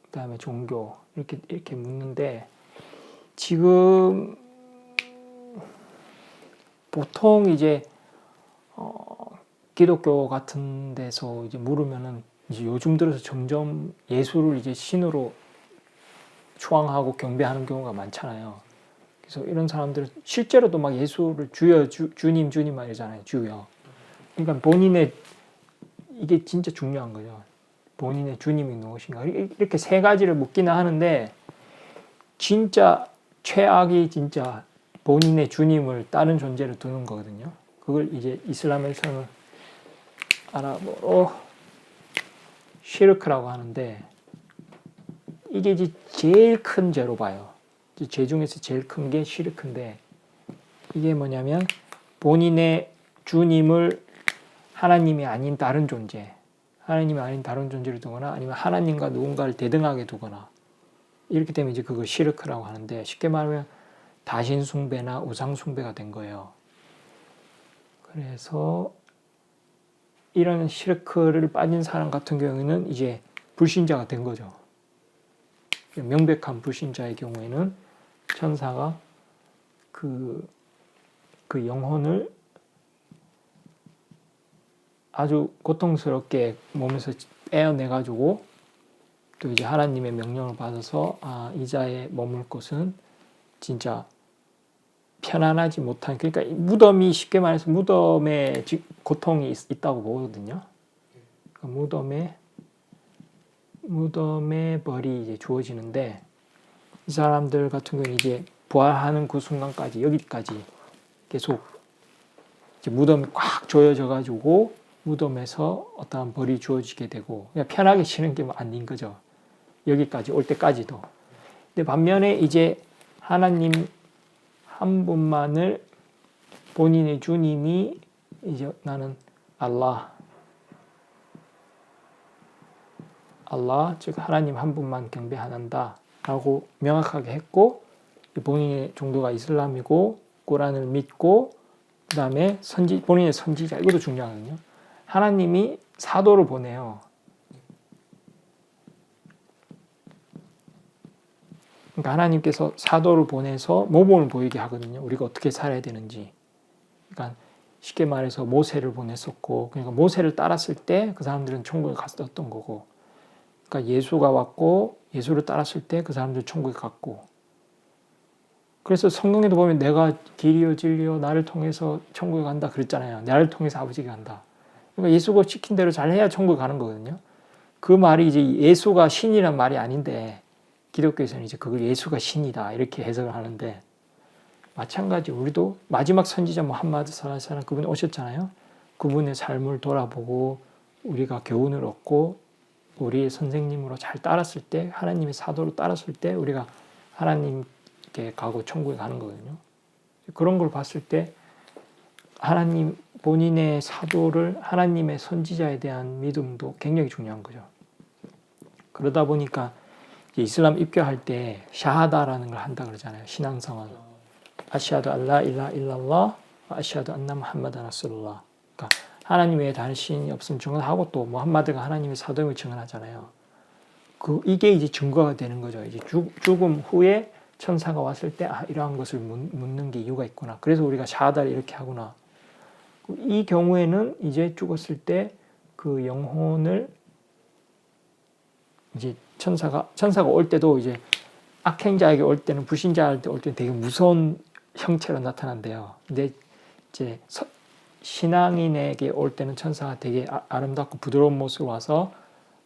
그다음에 종교 이렇게 묻는데 지금 보통 이제 기독교 같은 데서 이제 물으면은 이제 요즘 들어서 점점 예수를 이제 신으로 추앙하고 경배하는 경우가 많잖아요. 그래서 이런 사람들은 실제로도 막 예수를 주여 주님 이러잖아요. 주여. 그러니까 본인의 이게 진짜 중요한 거죠. 본인의 주님이 무엇인가 이렇게 세 가지를 묻기는 하는데 진짜 최악이 진짜 본인의 주님을 다른 존재로 두는 거거든요. 그걸 이제 이슬람에서는 아랍어로 시르크라고 하는데 이게 이제 제일 큰 죄로 봐요. 죄 중에서 제일 큰 게 시르크인데 이게 뭐냐면 본인의 주님을 하나님이 아닌 다른 존재, 하나님이 아닌 다른 존재를 두거나 아니면 하나님과 누군가를 대등하게 두거나 이렇게 되면 이제 그걸 시르크라고 하는데 쉽게 말하면 다신 숭배나 우상 숭배가 된 거예요. 그래서 이런 시르크를 빠진 사람 같은 경우에는 이제 불신자가 된 거죠. 명백한 불신자의 경우에는 천사가 그 영혼을 아주 고통스럽게 몸에서 빼어내가지고 또 이제 하나님의 명령을 받아서 이 자의 머물 곳은 진짜 편안하지 못한, 그러니까 무덤이 쉽게 말해서 무덤에 고통이 있다고 보거든요. 그러니까 무덤의 벌이 이제 주어지는데 이 사람들 같은 경우는 이제 부활하는 그 순간까지 여기까지 계속 이제 무덤이 꽉 조여져 가지고 무덤에서 어떠한 벌이 주어지게 되고 그냥 편하게 쉬는 게 아닌 거죠. 여기까지 올 때까지도. 근데 반면에 이제 하나님 한 분만을 본인의 주님이 이제 나는 알라, 즉 하나님 한 분만 경배한다 라고 명확하게 했고 본인의 종교가 이슬람이고 꾸란을 믿고 그 다음에 본인의 선지자, 이것도 중요하거든요. 하나님이 사도를 보내요. 그러니까 하나님께서 사도를 보내서 모범을 보이게 하거든요. 우리가 어떻게 살아야 되는지. 그러니까 쉽게 말해서 모세를 보냈었고, 그러니까 모세를 따랐을 때 그 사람들은 천국에 갔었던 거고, 그러니까 예수가 왔고 예수를 따랐을 때 그 사람들 천국에 갔고. 그래서 성경에도 보면 내가 길이요 진리요 나를 통해서 천국에 간다 그랬잖아요. 나를 통해서 아버지가 간다. 그러니까 예수가 시킨 대로 잘해야 천국에 가는 거거든요. 그 말이 이제 예수가 신이란 말이 아닌데 기독교에서는 이제 그걸 예수가 신이다 이렇게 해석을 하는데, 마찬가지 우리도 마지막 선지자 무함마드 살라살람 그분이 오셨잖아요. 그분의 삶을 돌아보고 우리가 교훈을 얻고 우리의 선생님으로 잘 따랐을 때, 하나님의 사도로 따랐을 때 우리가 하나님께 가고 천국에 가는 거거든요. 그런 걸 봤을 때 하나님 본인의 사도를 하나님의 선지자에 대한 믿음도 굉장히 중요한 거죠. 그러다 보니까 이슬람 입교할 때 샤하다라는 걸 한다 그러잖아요. 신앙성은 아시하두 알라 일라 일랄라 아시하두 안나 무함마단 라술룰라. 그러니까 하나님 외에 다른 신이 없음을 증언하고 또 무함마드가 하나님의 사도임을 증언하잖아요. 이게 이제 증거가 되는 거죠. 이제 죽음 후에 천사가 왔을 때 이러한 것을 묻는 게 이유가 있구나. 그래서 우리가 샤하다를 이렇게 하구나. 이 경우에는 이제 죽었을 때 그 영혼을 이제 천사가 올 때도 이제 악행자에게 올 때는, 불신자한테 올 때는 되게 무서운 형체로 나타난대요. 근데 이제 신앙인에게 올 때는 천사가 되게 아름답고 부드러운 모습으로 와서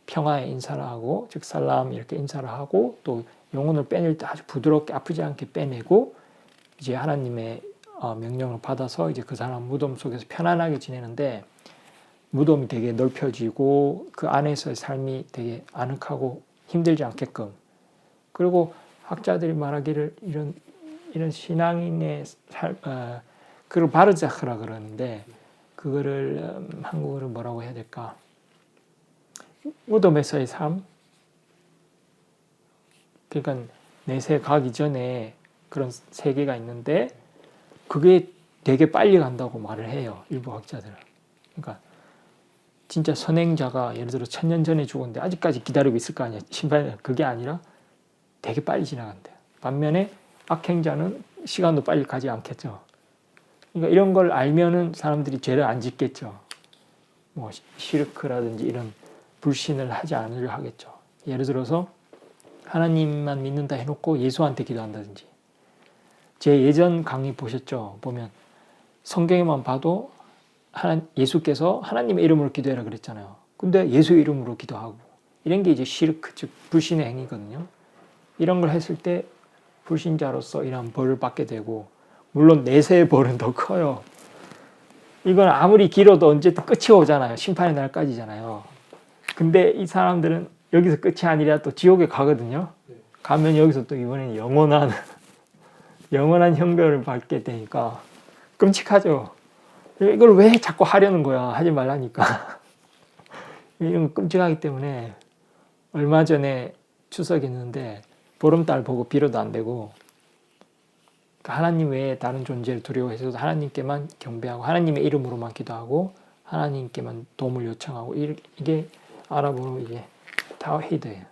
평화의 인사를 하고, 즉 살람 이렇게 인사를 하고, 또 영혼을 빼낼 때 아주 부드럽게 아프지 않게 빼내고 이제 하나님의 명령을 받아서 이제 그 사람 무덤 속에서 편안하게 지내는데, 무덤이 되게 넓혀지고 그 안에서의 삶이 되게 아늑하고 힘들지 않게끔. 그리고 학자들이 말하기를 이런 신앙인의 삶, 그걸 바르자흐라 그러는데, 그거를 한국어로 뭐라고 해야 될까? 무덤에서의 삶. 그러니까 내세 가기 전에 그런 세계가 있는데 그게 되게 빨리 간다고 말을 해요. 일부 학자들은. 그러니까 진짜 선행자가 예를 들어 1000년 전에 죽었는데 아직까지 기다리고 있을 거 아니야. 심판은 그게 아니라 되게 빨리 지나간대요. 반면에 악행자는 시간도 빨리 가지 않겠죠. 그러니까 이런 걸 알면은 사람들이 죄를 안 짓겠죠. 뭐 시르크라든지 이런 불신을 하지 않으려 하겠죠. 예를 들어서 하나님만 믿는다 해놓고 예수한테 기도한다든지. 제 예전 강의 보셨죠? 보면 성경에만 봐도 예수께서 하나님의 이름으로 기도해라 그랬잖아요. 근데 예수 이름으로 기도하고, 이런 게 이제 시르크, 즉 불신의 행위거든요. 이런 걸 했을 때 불신자로서 이런 벌을 받게 되고, 물론 내세의 벌은 더 커요. 이건 아무리 길어도 언제든 끝이 오잖아요. 심판의 날까지잖아요. 근데 이 사람들은 여기서 끝이 아니라 또 지옥에 가거든요. 가면 여기서 또 이번엔 영원한 형벌을 받게 되니까 끔찍하죠. 이걸 왜 자꾸 하려는 거야? 하지 말라니까. 이런 거 끔찍하기 때문에 얼마 전에 추석이었는데 보름달 보고 빌어도 안 되고 하나님 외에 다른 존재를 두려워해서 하나님께만 경배하고 하나님의 이름으로만 기도하고 하나님께만 도움을 요청하고 이게 아랍어로 이게 타우히드예요.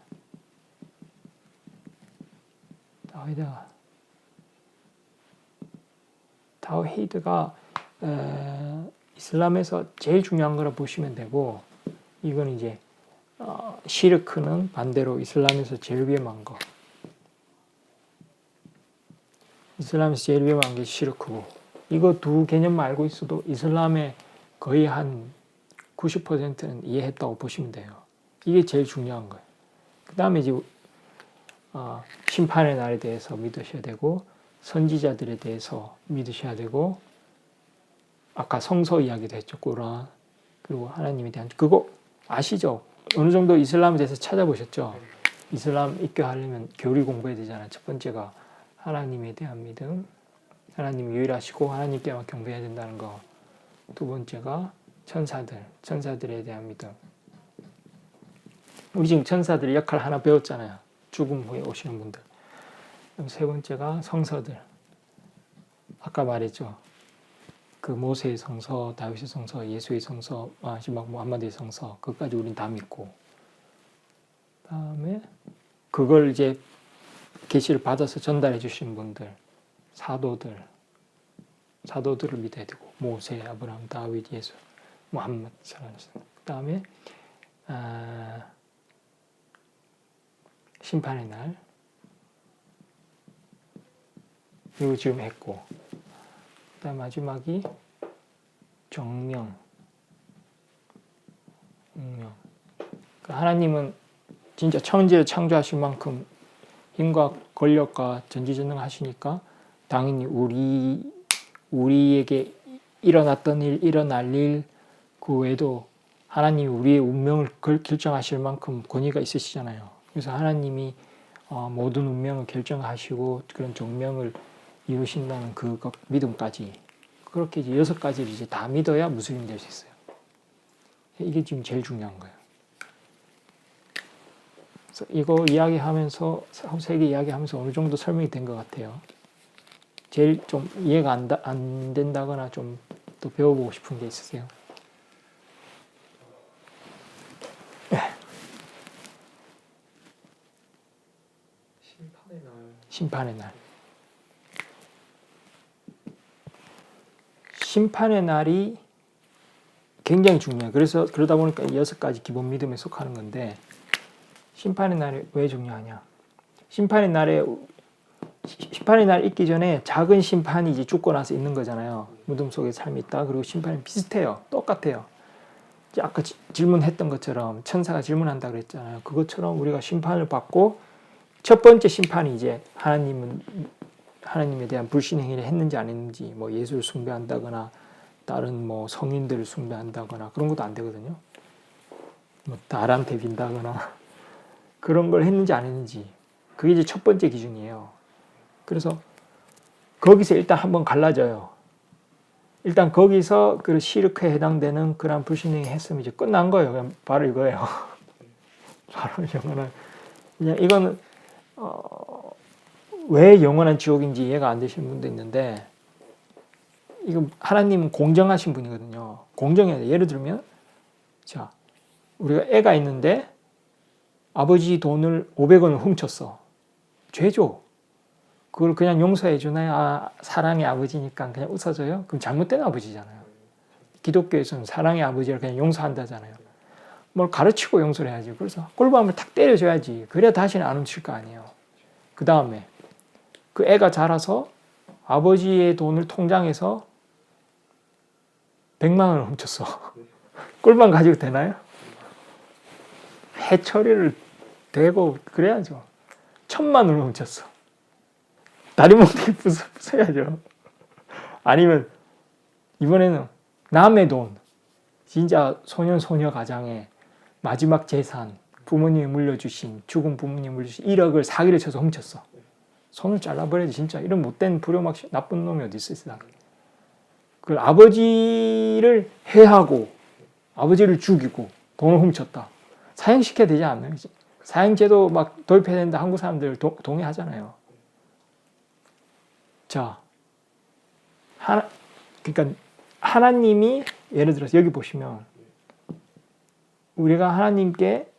타우히드가 이슬람에서 제일 중요한 거라 보시면 되고 이건 이제 시르크는 반대로 이슬람에서 제일 위험한 거. 이슬람에서 제일 위험한 게 시르크고 이거 두 개념만 알고 있어도 이슬람의 거의 한 90%는 이해했다고 보시면 돼요. 이게 제일 중요한 거예요. 그 다음에 이제 심판의 날에 대해서 믿으셔야 되고 선지자들에 대해서 믿으셔야 되고 아까 성서 이야기도 했죠. 꾸란 그리고 하나님에 대한 그거 아시죠? 어느 정도 이슬람에 대해서 찾아보셨죠? 이슬람 입교하려면 교리 공부해야 되잖아요. 첫 번째가 하나님에 대한 믿음, 하나님이 유일하시고 하나님께만 경배해야 된다는 거. 두 번째가 천사들에 대한 믿음. 우리 지금 천사들의 역할 하나 배웠잖아요. 죽음 후에 오시는 분들. 그럼 세 번째가 성서들. 아까 말했죠. 그 모세의 성서, 다윗의 성서, 예수의 성서, 마지막 무함마드의 성서. 그것까지 우린 다 믿고. 다음에 그걸 이제 계시를 받아서 전달해 주신 분들, 사도들을 믿어야 되고 모세, 아브라함, 다윗, 예수, 무함마드 그 다음에 심판의 날 이거 지금 했고 그 다음 마지막이 정명 그러니까 하나님은 진짜 천지를 창조하실 만큼 힘과 권력과 전지전능 하시니까 당연히 우리에게 일어났던 일, 일어날 일, 그 외에도 하나님이 우리의 운명을 결정하실 만큼 권위가 있으시잖아요. 그래서 하나님이 모든 운명을 결정하시고 그런 정명을 이루신다는 그 믿음까지 그렇게 이제 6가지를 이제 다 믿어야 무슬림 될 수 있어요. 이게 지금 제일 중요한 거예요. 그래서 이거 이야기하면서 세계 이야기하면서 어느 정도 설명이 된 것 같아요. 제일 좀 이해가 안 된다거나 좀 또 배워보고 싶은 게 있으세요? 심판의 날. 심판의 날이 굉장히 중요해요. 그래서 그러다 보니까 6가지 기본 믿음에 속하는 건데 심판의 날이 왜 중요하냐? 심판의 날 있기 전에 작은 심판이 이제 죽고 나서 있는 거잖아요. 무덤 속에 삶이 있다. 그리고 심판이 비슷해요. 똑같아요. 이제 아까 질문했던 것처럼 천사가 질문한다 그랬잖아요. 그것처럼 우리가 심판을 받고 첫 번째 심판이 이제 하나님에 대한 불신행위를 했는지 안 했는지 뭐 예수를 숭배한다거나 다른 뭐 성인들을 숭배한다거나 그런 것도 안 되거든요. 뭐 달한테 빈다거나 그런 걸 했는지 안 했는지 그게 이제 첫 번째 기준이에요. 그래서 거기서 일단 한번 갈라져요. 일단 거기서 그 시르크에 해당되는 그런 불신행위 했으면 이제 끝난 거예요. 그냥 바로 이거예요. 바로 영원한 그냥 이거는 왜 영원한 지옥인지 이해가 안 되시는 분도 있는데 이거 하나님은 공정하신 분이거든요. 공정해야 돼. 예를 들면 자 우리가 애가 있는데 아버지 돈을 500원을 훔쳤어. 죄죠. 그걸 그냥 용서해 주나요? 사랑의 아버지니까 그냥 웃어줘요? 그럼 잘못된 아버지잖아요. 기독교에서는 사랑의 아버지를 그냥 용서한다잖아요. 뭘 가르치고 용서를 해야지. 그래서 꿀밤을 탁 때려줘야지. 그래야 다시는 안 훔칠 거 아니에요. 그 다음에 그 애가 자라서 아버지의 돈을 통장에서 100만 원을 훔쳤어. 꿀밤 가지고 되나요? 해처리를 대고 그래야죠. 1000만 원을 훔쳤어. 다리 몽둥이 부숴야죠. 아니면 이번에는 남의 돈, 진짜 소년 소녀 가장의 마지막 재산, 부모님이 물려주신, 죽은 부모님이 물려주신 1억을 사기를 쳐서 훔쳤어. 손을 잘라버려야지. 진짜 이런 못된 불효막 나쁜 놈이 어디 있어 세상에. 그 아버지를 해하고 아버지를 죽이고 돈을 훔쳤다. 사형시켜야 되지 않나요? 사형제도 막 도입해야 되는데 한국 사람들 동의하잖아요. 자, 그러니까 하나님이 예를 들어서 여기 보시면 우리가 하나님께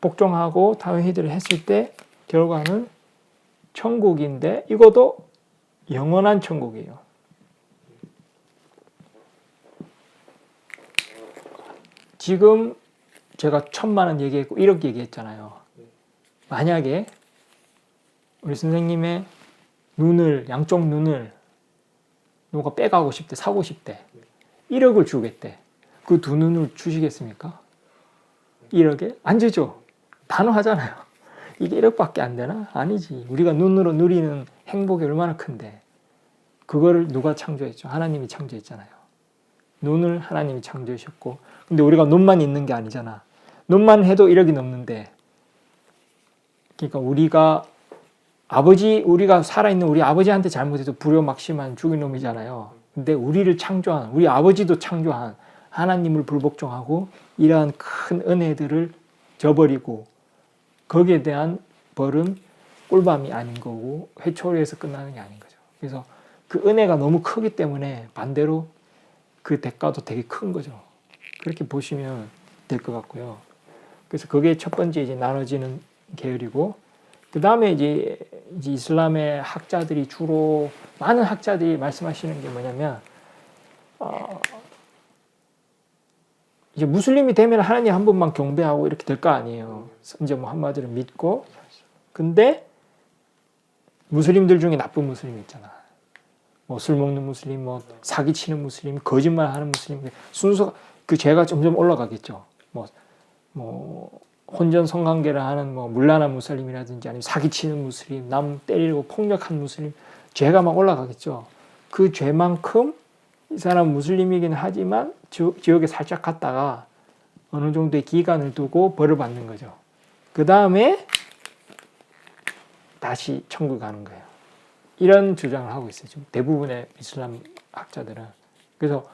복종하고 다윗을 했을 때 결과는 천국인데 이것도 영원한 천국이에요. 지금 제가 1,000만 원 얘기했고 1억 얘기했잖아요. 만약에 우리 선생님의 눈을, 양쪽 눈을 누가 빼가고 싶대, 사고 싶대. 1억을 주겠대. 그 두 눈을 주시겠습니까? 1억에? 안 주죠. 단호하잖아요. 이게 1억밖에 안 되나? 아니지. 우리가 눈으로 누리는 행복이 얼마나 큰데. 그거를 누가 창조했죠? 하나님이 창조했잖아요. 눈을 하나님이 창조하셨고, 근데 우리가 눈만 있는 게 아니잖아. 눈만 해도 1억이 넘는데, 그러니까 우리가 살아있는 우리 아버지한테 잘못해도 불효막심한 죽인 놈이잖아요. 근데 우리를 창조한, 우리 아버지도 창조한 하나님을 불복종하고 이러한 큰 은혜들을 저버리고 거기에 대한 벌은 꿀밤이 아닌 거고 회초리에서 끝나는 게 아닌 거죠. 그래서 그 은혜가 너무 크기 때문에 반대로 그 대가도 되게 큰 거죠. 그렇게 보시면 될 것 같고요. 그래서 그게 첫 번째 이제 나눠지는 계열이고, 그 다음에 이제 이슬람의 학자들이 주로 많은 학자들이 말씀하시는 게 뭐냐면, 이제 무슬림이 되면 하나님 한 분만 경배하고 이렇게 될 거 아니에요. 이제 뭐 한마디로 믿고. 근데 무슬림들 중에 나쁜 무슬림 있잖아. 뭐 술 먹는 무슬림, 뭐 사기치는 무슬림, 거짓말하는 무슬림, 순서가 그 죄가 점점 올라가겠죠. 뭐 혼전 성관계를 하는 뭐 물란한 무슬림이라든지 아니면 사기치는 무슬림, 남 때리고 폭력한 무슬림, 죄가 막 올라가겠죠. 그 죄만큼 이 사람 무슬림이긴 하지만 지옥에 살짝 갔다가 어느 정도의 기간을 두고 벌을 받는 거죠. 그 다음에 다시 천국 가는 거예요. 이런 주장을 하고 있어요. 지금 대부분의 이슬람 학자들은. 그래서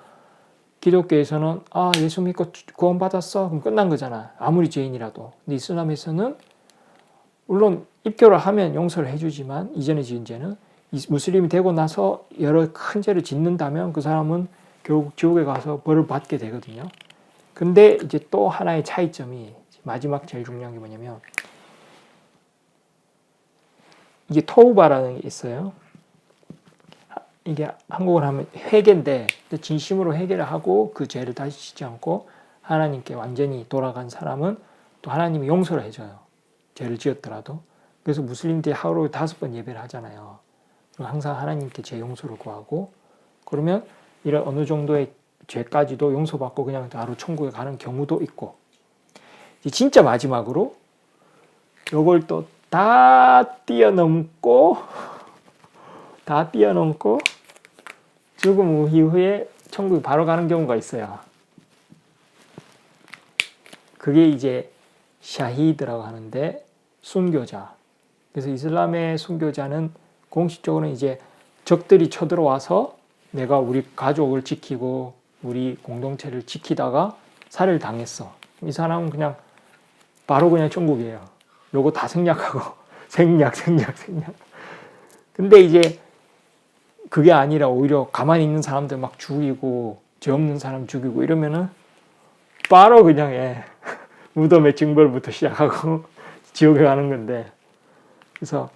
기독교에서는 예수 믿고 구원받았어. 그럼 끝난 거잖아. 아무리 죄인이라도. 근데 이슬람에서는 물론 입교를 하면 용서를 해주지만 이전에 지은 죄는 무슬림이 되고 나서 여러 큰 죄를 짓는다면 그 사람은 결국 지옥에 가서 벌을 받게 되거든요. 근데 이제 또 하나의 차이점이 마지막 제일 중요한 게 뭐냐면 이게 토우바라는 게 있어요. 이게 한국어로 하면 회개인데 진심으로 회개를 하고 그 죄를 다시 짓지 않고 하나님께 완전히 돌아간 사람은 또 하나님이 용서를 해줘요. 죄를 지었더라도. 그래서 무슬림들이 하루에 5번 예배를 하잖아요. 항상 하나님께 죄 용서를 구하고 그러면 이런 어느 정도의 죄까지도 용서받고 그냥 바로 천국에 가는 경우도 있고, 진짜 마지막으로 요걸 또 다 뛰어넘고 죽음 이후에 천국에 바로 가는 경우가 있어요. 그게 이제 샤히드라고 하는데 순교자. 그래서 이슬람의 순교자는 공식적으로는 이제 적들이 쳐들어와서 내가 우리 가족을 지키고 우리 공동체를 지키다가 살해를 당했어. 이 사람은 그냥 바로 그냥 천국이에요. 요거 다 생략하고 생략. 근데 이제 그게 아니라 오히려 가만히 있는 사람들 막 죽이고 죄 없는 사람 죽이고 이러면은 바로 그냥 무덤의 징벌부터 시작하고 지옥에 가는 건데, 그래서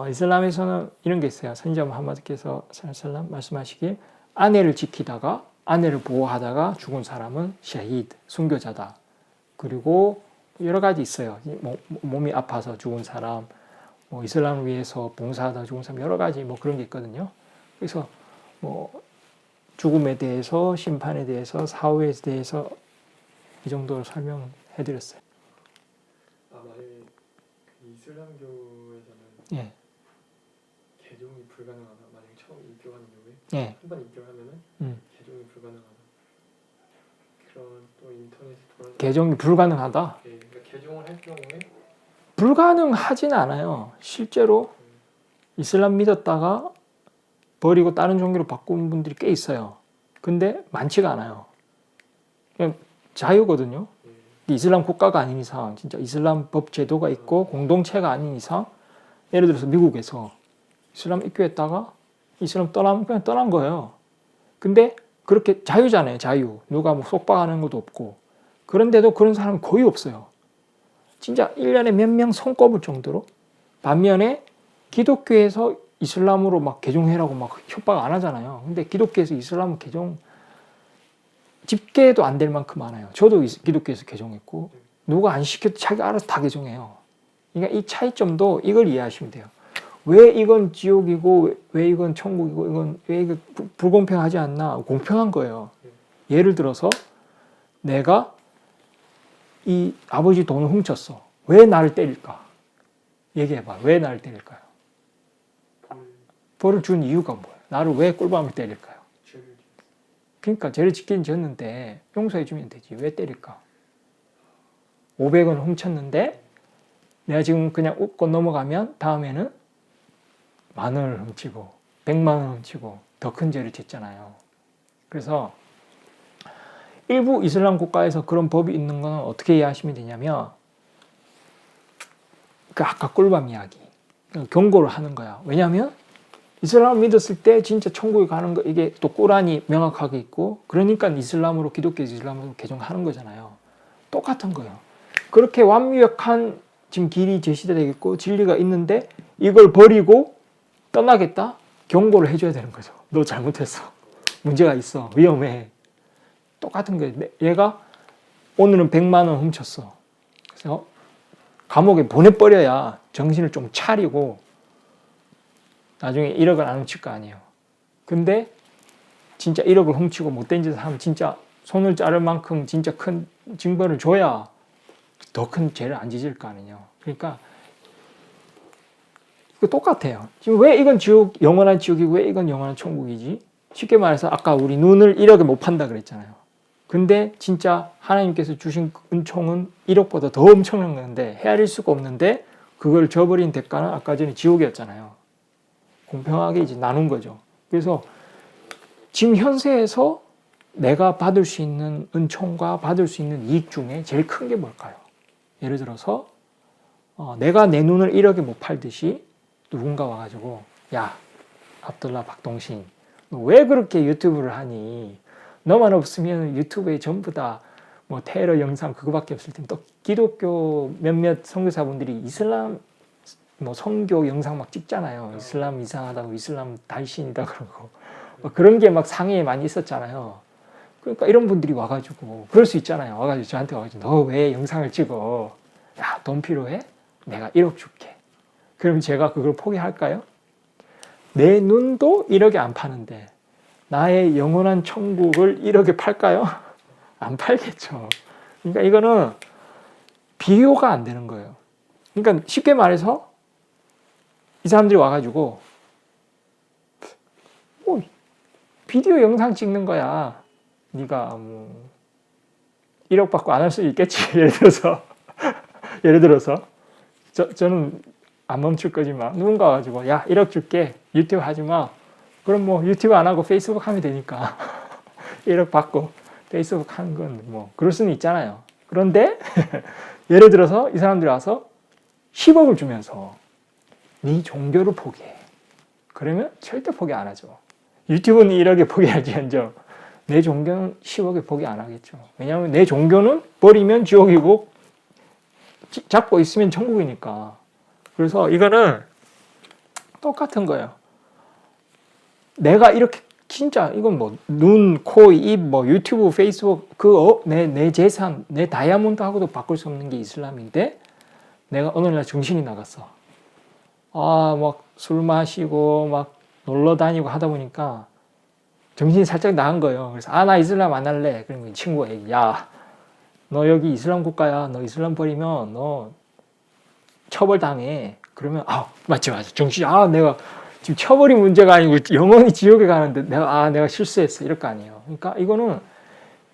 이슬람에서는 이런 게 있어요. 선지자 무함마드께서 살람 말씀하시길 아내를 지키다가 아내를 보호하다가 죽은 사람은 샤히드, 순교자다. 그리고 여러 가지 있어요. 몸이 아파서 죽은 사람, 이슬람을 위해서 봉사하다 죽은 사람, 여러 가지 그런 게 있거든요. 그래서 죽음에 대해서, 심판에 대해서, 사후에 대해서 이 정도로 설명해드렸어요. 만약에 이슬람교에서는 예. 개종이 불가능하다. 만약에 처음 입교하는 경우에 예. 한 번 입교하면은 개종이 불가능하다. 그런 또 인터넷에 돌아다니는 개종이 불가능하다. 그러니까 개종을 할 경우에 불가능하진 않아요. 실제로 이슬람 믿었다가 버리고 다른 종교로 바꾼 분들이 꽤 있어요. 근데 많지가 않아요. 그냥 자유거든요. 이슬람 국가가 아닌 이상, 진짜 이슬람 법 제도가 있고 공동체가 아닌 이상, 예를 들어서 미국에서 이슬람 입교했다가 이슬람 떠나면 그냥 떠난 거예요. 근데 그렇게 자유잖아요, 자유. 누가 뭐 속박하는 것도 없고. 그런데도 그런 사람은 거의 없어요. 진짜 1년에 몇 명 손꼽을 정도로. 반면에 기독교에서 이슬람으로 막 개종해라고 막 협박 안 하잖아요. 근데 기독교에서 이슬람 개종 집계도 안 될 만큼 많아요. 저도 기독교에서 개종했고 누가 안 시켜도 자기가 알아서 다 개종해요. 그러니까 이 차이점도 이걸 이해하시면 돼요. 왜 이건 지옥이고 왜 이건 천국이고 이건 왜 이거 불공평하지 않나? 공평한 거예요. 예를 들어서 내가 이 아버지 돈을 훔쳤어. 왜 나를 때릴까? 얘기해봐. 왜 나를 때릴까요? 벌을 준 이유가 뭐예요? 나를 왜 꿀밤을 때릴까요? 그러니까 죄를 짓긴 졌는데 용서해 주면 되지. 왜 때릴까? 500원 훔쳤는데 내가 지금 그냥 웃고 넘어가면 다음에는 10,000원을 훔치고 100만 원 훔치고 더 큰 죄를 짓잖아요. 그래서 일부 이슬람 국가에서 그런 법이 있는 건 어떻게 이해하시면 되냐면 그 아까 꿀밤 이야기 경고를 하는 거야. 왜냐하면 이슬람을 믿었을 때 진짜 천국에 가는 거 이게 또 꾸란이 명확하게 있고 그러니까 이슬람으로 기독교 이슬람으로 개종하는 거잖아요. 똑같은 거예요. 그렇게 완벽한 지금 길이 제시되어 있고 진리가 있는데 이걸 버리고 떠나겠다? 경고를 해줘야 되는 거죠. 너 잘못했어. 문제가 있어. 위험해. 똑같은 거예요. 얘가 오늘은 100만 원 훔쳤어. 그래서 감옥에 보내버려야 정신을 좀 차리고 나중에 1억을 안 훔칠 거 아니에요. 근데 진짜 1억을 훔치고 못된 짓을 하면 진짜 손을 자를 만큼 진짜 큰 징벌을 줘야 더 큰 죄를 안 지을 거 아니에요. 그러니까 이거 똑같아요. 지금 왜 이건 지옥, 영원한 지옥이고 왜 이건 영원한 천국이지? 쉽게 말해서 아까 우리 눈을 1억에 못 판다 그랬잖아요. 근데 진짜 하나님께서 주신 은총은 1억보다 더 엄청난 건데 헤아릴 수가 없는데 그걸 저버린 대가는 아까 전에 지옥이었잖아요. 공평하게 이제 나눈 거죠. 그래서 지금 현세에서 내가 받을 수 있는 은총과 받을 수 있는 이익 중에 제일 큰 게 뭘까요? 예를 들어서 내가 내 눈을 1억에 못 팔듯이 누군가 와가지고 야 압둘라 박동신 너 왜 그렇게 유튜브를 하니? 너만 없으면 유튜브에 전부 다 뭐 테러 영상 그거밖에 없을 텐데 또 기독교 몇몇 선교사분들이 이슬람 뭐 선교 영상 막 찍잖아요. 이슬람 이상하다고 이슬람 달신이다 그러고 그런 게 막 상해에 많이 있었잖아요. 그러니까 이런 분들이 와가지고 그럴 수 있잖아요. 와가지고 저한테 와가지고 너 왜 영상을 찍어? 야, 돈 필요해? 내가 1억 줄게. 그럼 제가 그걸 포기할까요? 내 눈도 1억에 안 파는데 나의 영원한 천국을 1억에 팔까요? 안 팔겠죠. 그러니까 이거는 비교가 안 되는 거예요. 그러니까 쉽게 말해서 이 사람들이 와가지고 뭐 비디오 영상 찍는 거야. 네가 뭐 1억 받고 안 할 수 있겠지. 예를 들어서 저는 안 멈출 거지만 누군가 와가지고 야 1억 줄게. 유튜브 하지 마. 그럼 뭐 유튜브 안 하고 페이스북 하면 되니까 1억 받고 페이스북 하는 건 뭐 그럴 수는 있잖아요. 그런데 예를 들어서 이 사람들이 와서 10억을 주면서 네 종교를 포기해. 그러면 절대 포기 안 하죠. 유튜브는 1억에 포기할지언정 내 종교는 10억에 포기 안 하겠죠. 왜냐하면 내 종교는 버리면 지옥이고 잡고 있으면 천국이니까. 그래서 이거는 똑같은 거예요. 내가 이렇게 진짜 이건 뭐 눈, 코, 입, 뭐 유튜브, 페이스북 내 재산, 내 다이아몬드하고도 바꿀 수 없는 게 이슬람인데 내가 어느 날 정신이 나갔어. 막 술 마시고 막 놀러 다니고 하다 보니까 정신이 살짝 나간 거예요. 그래서 나 이슬람 안 할래. 그러면 친구가 얘기, 야, 너 여기 이슬람 국가야. 너 이슬람 버리면 너 처벌 당해. 그러면 맞지. 정신이 내가 지금 처벌이 문제가 아니고 영원히 지옥에 가는데 내가 실수했어. 이럴 거 아니에요. 그러니까 이거는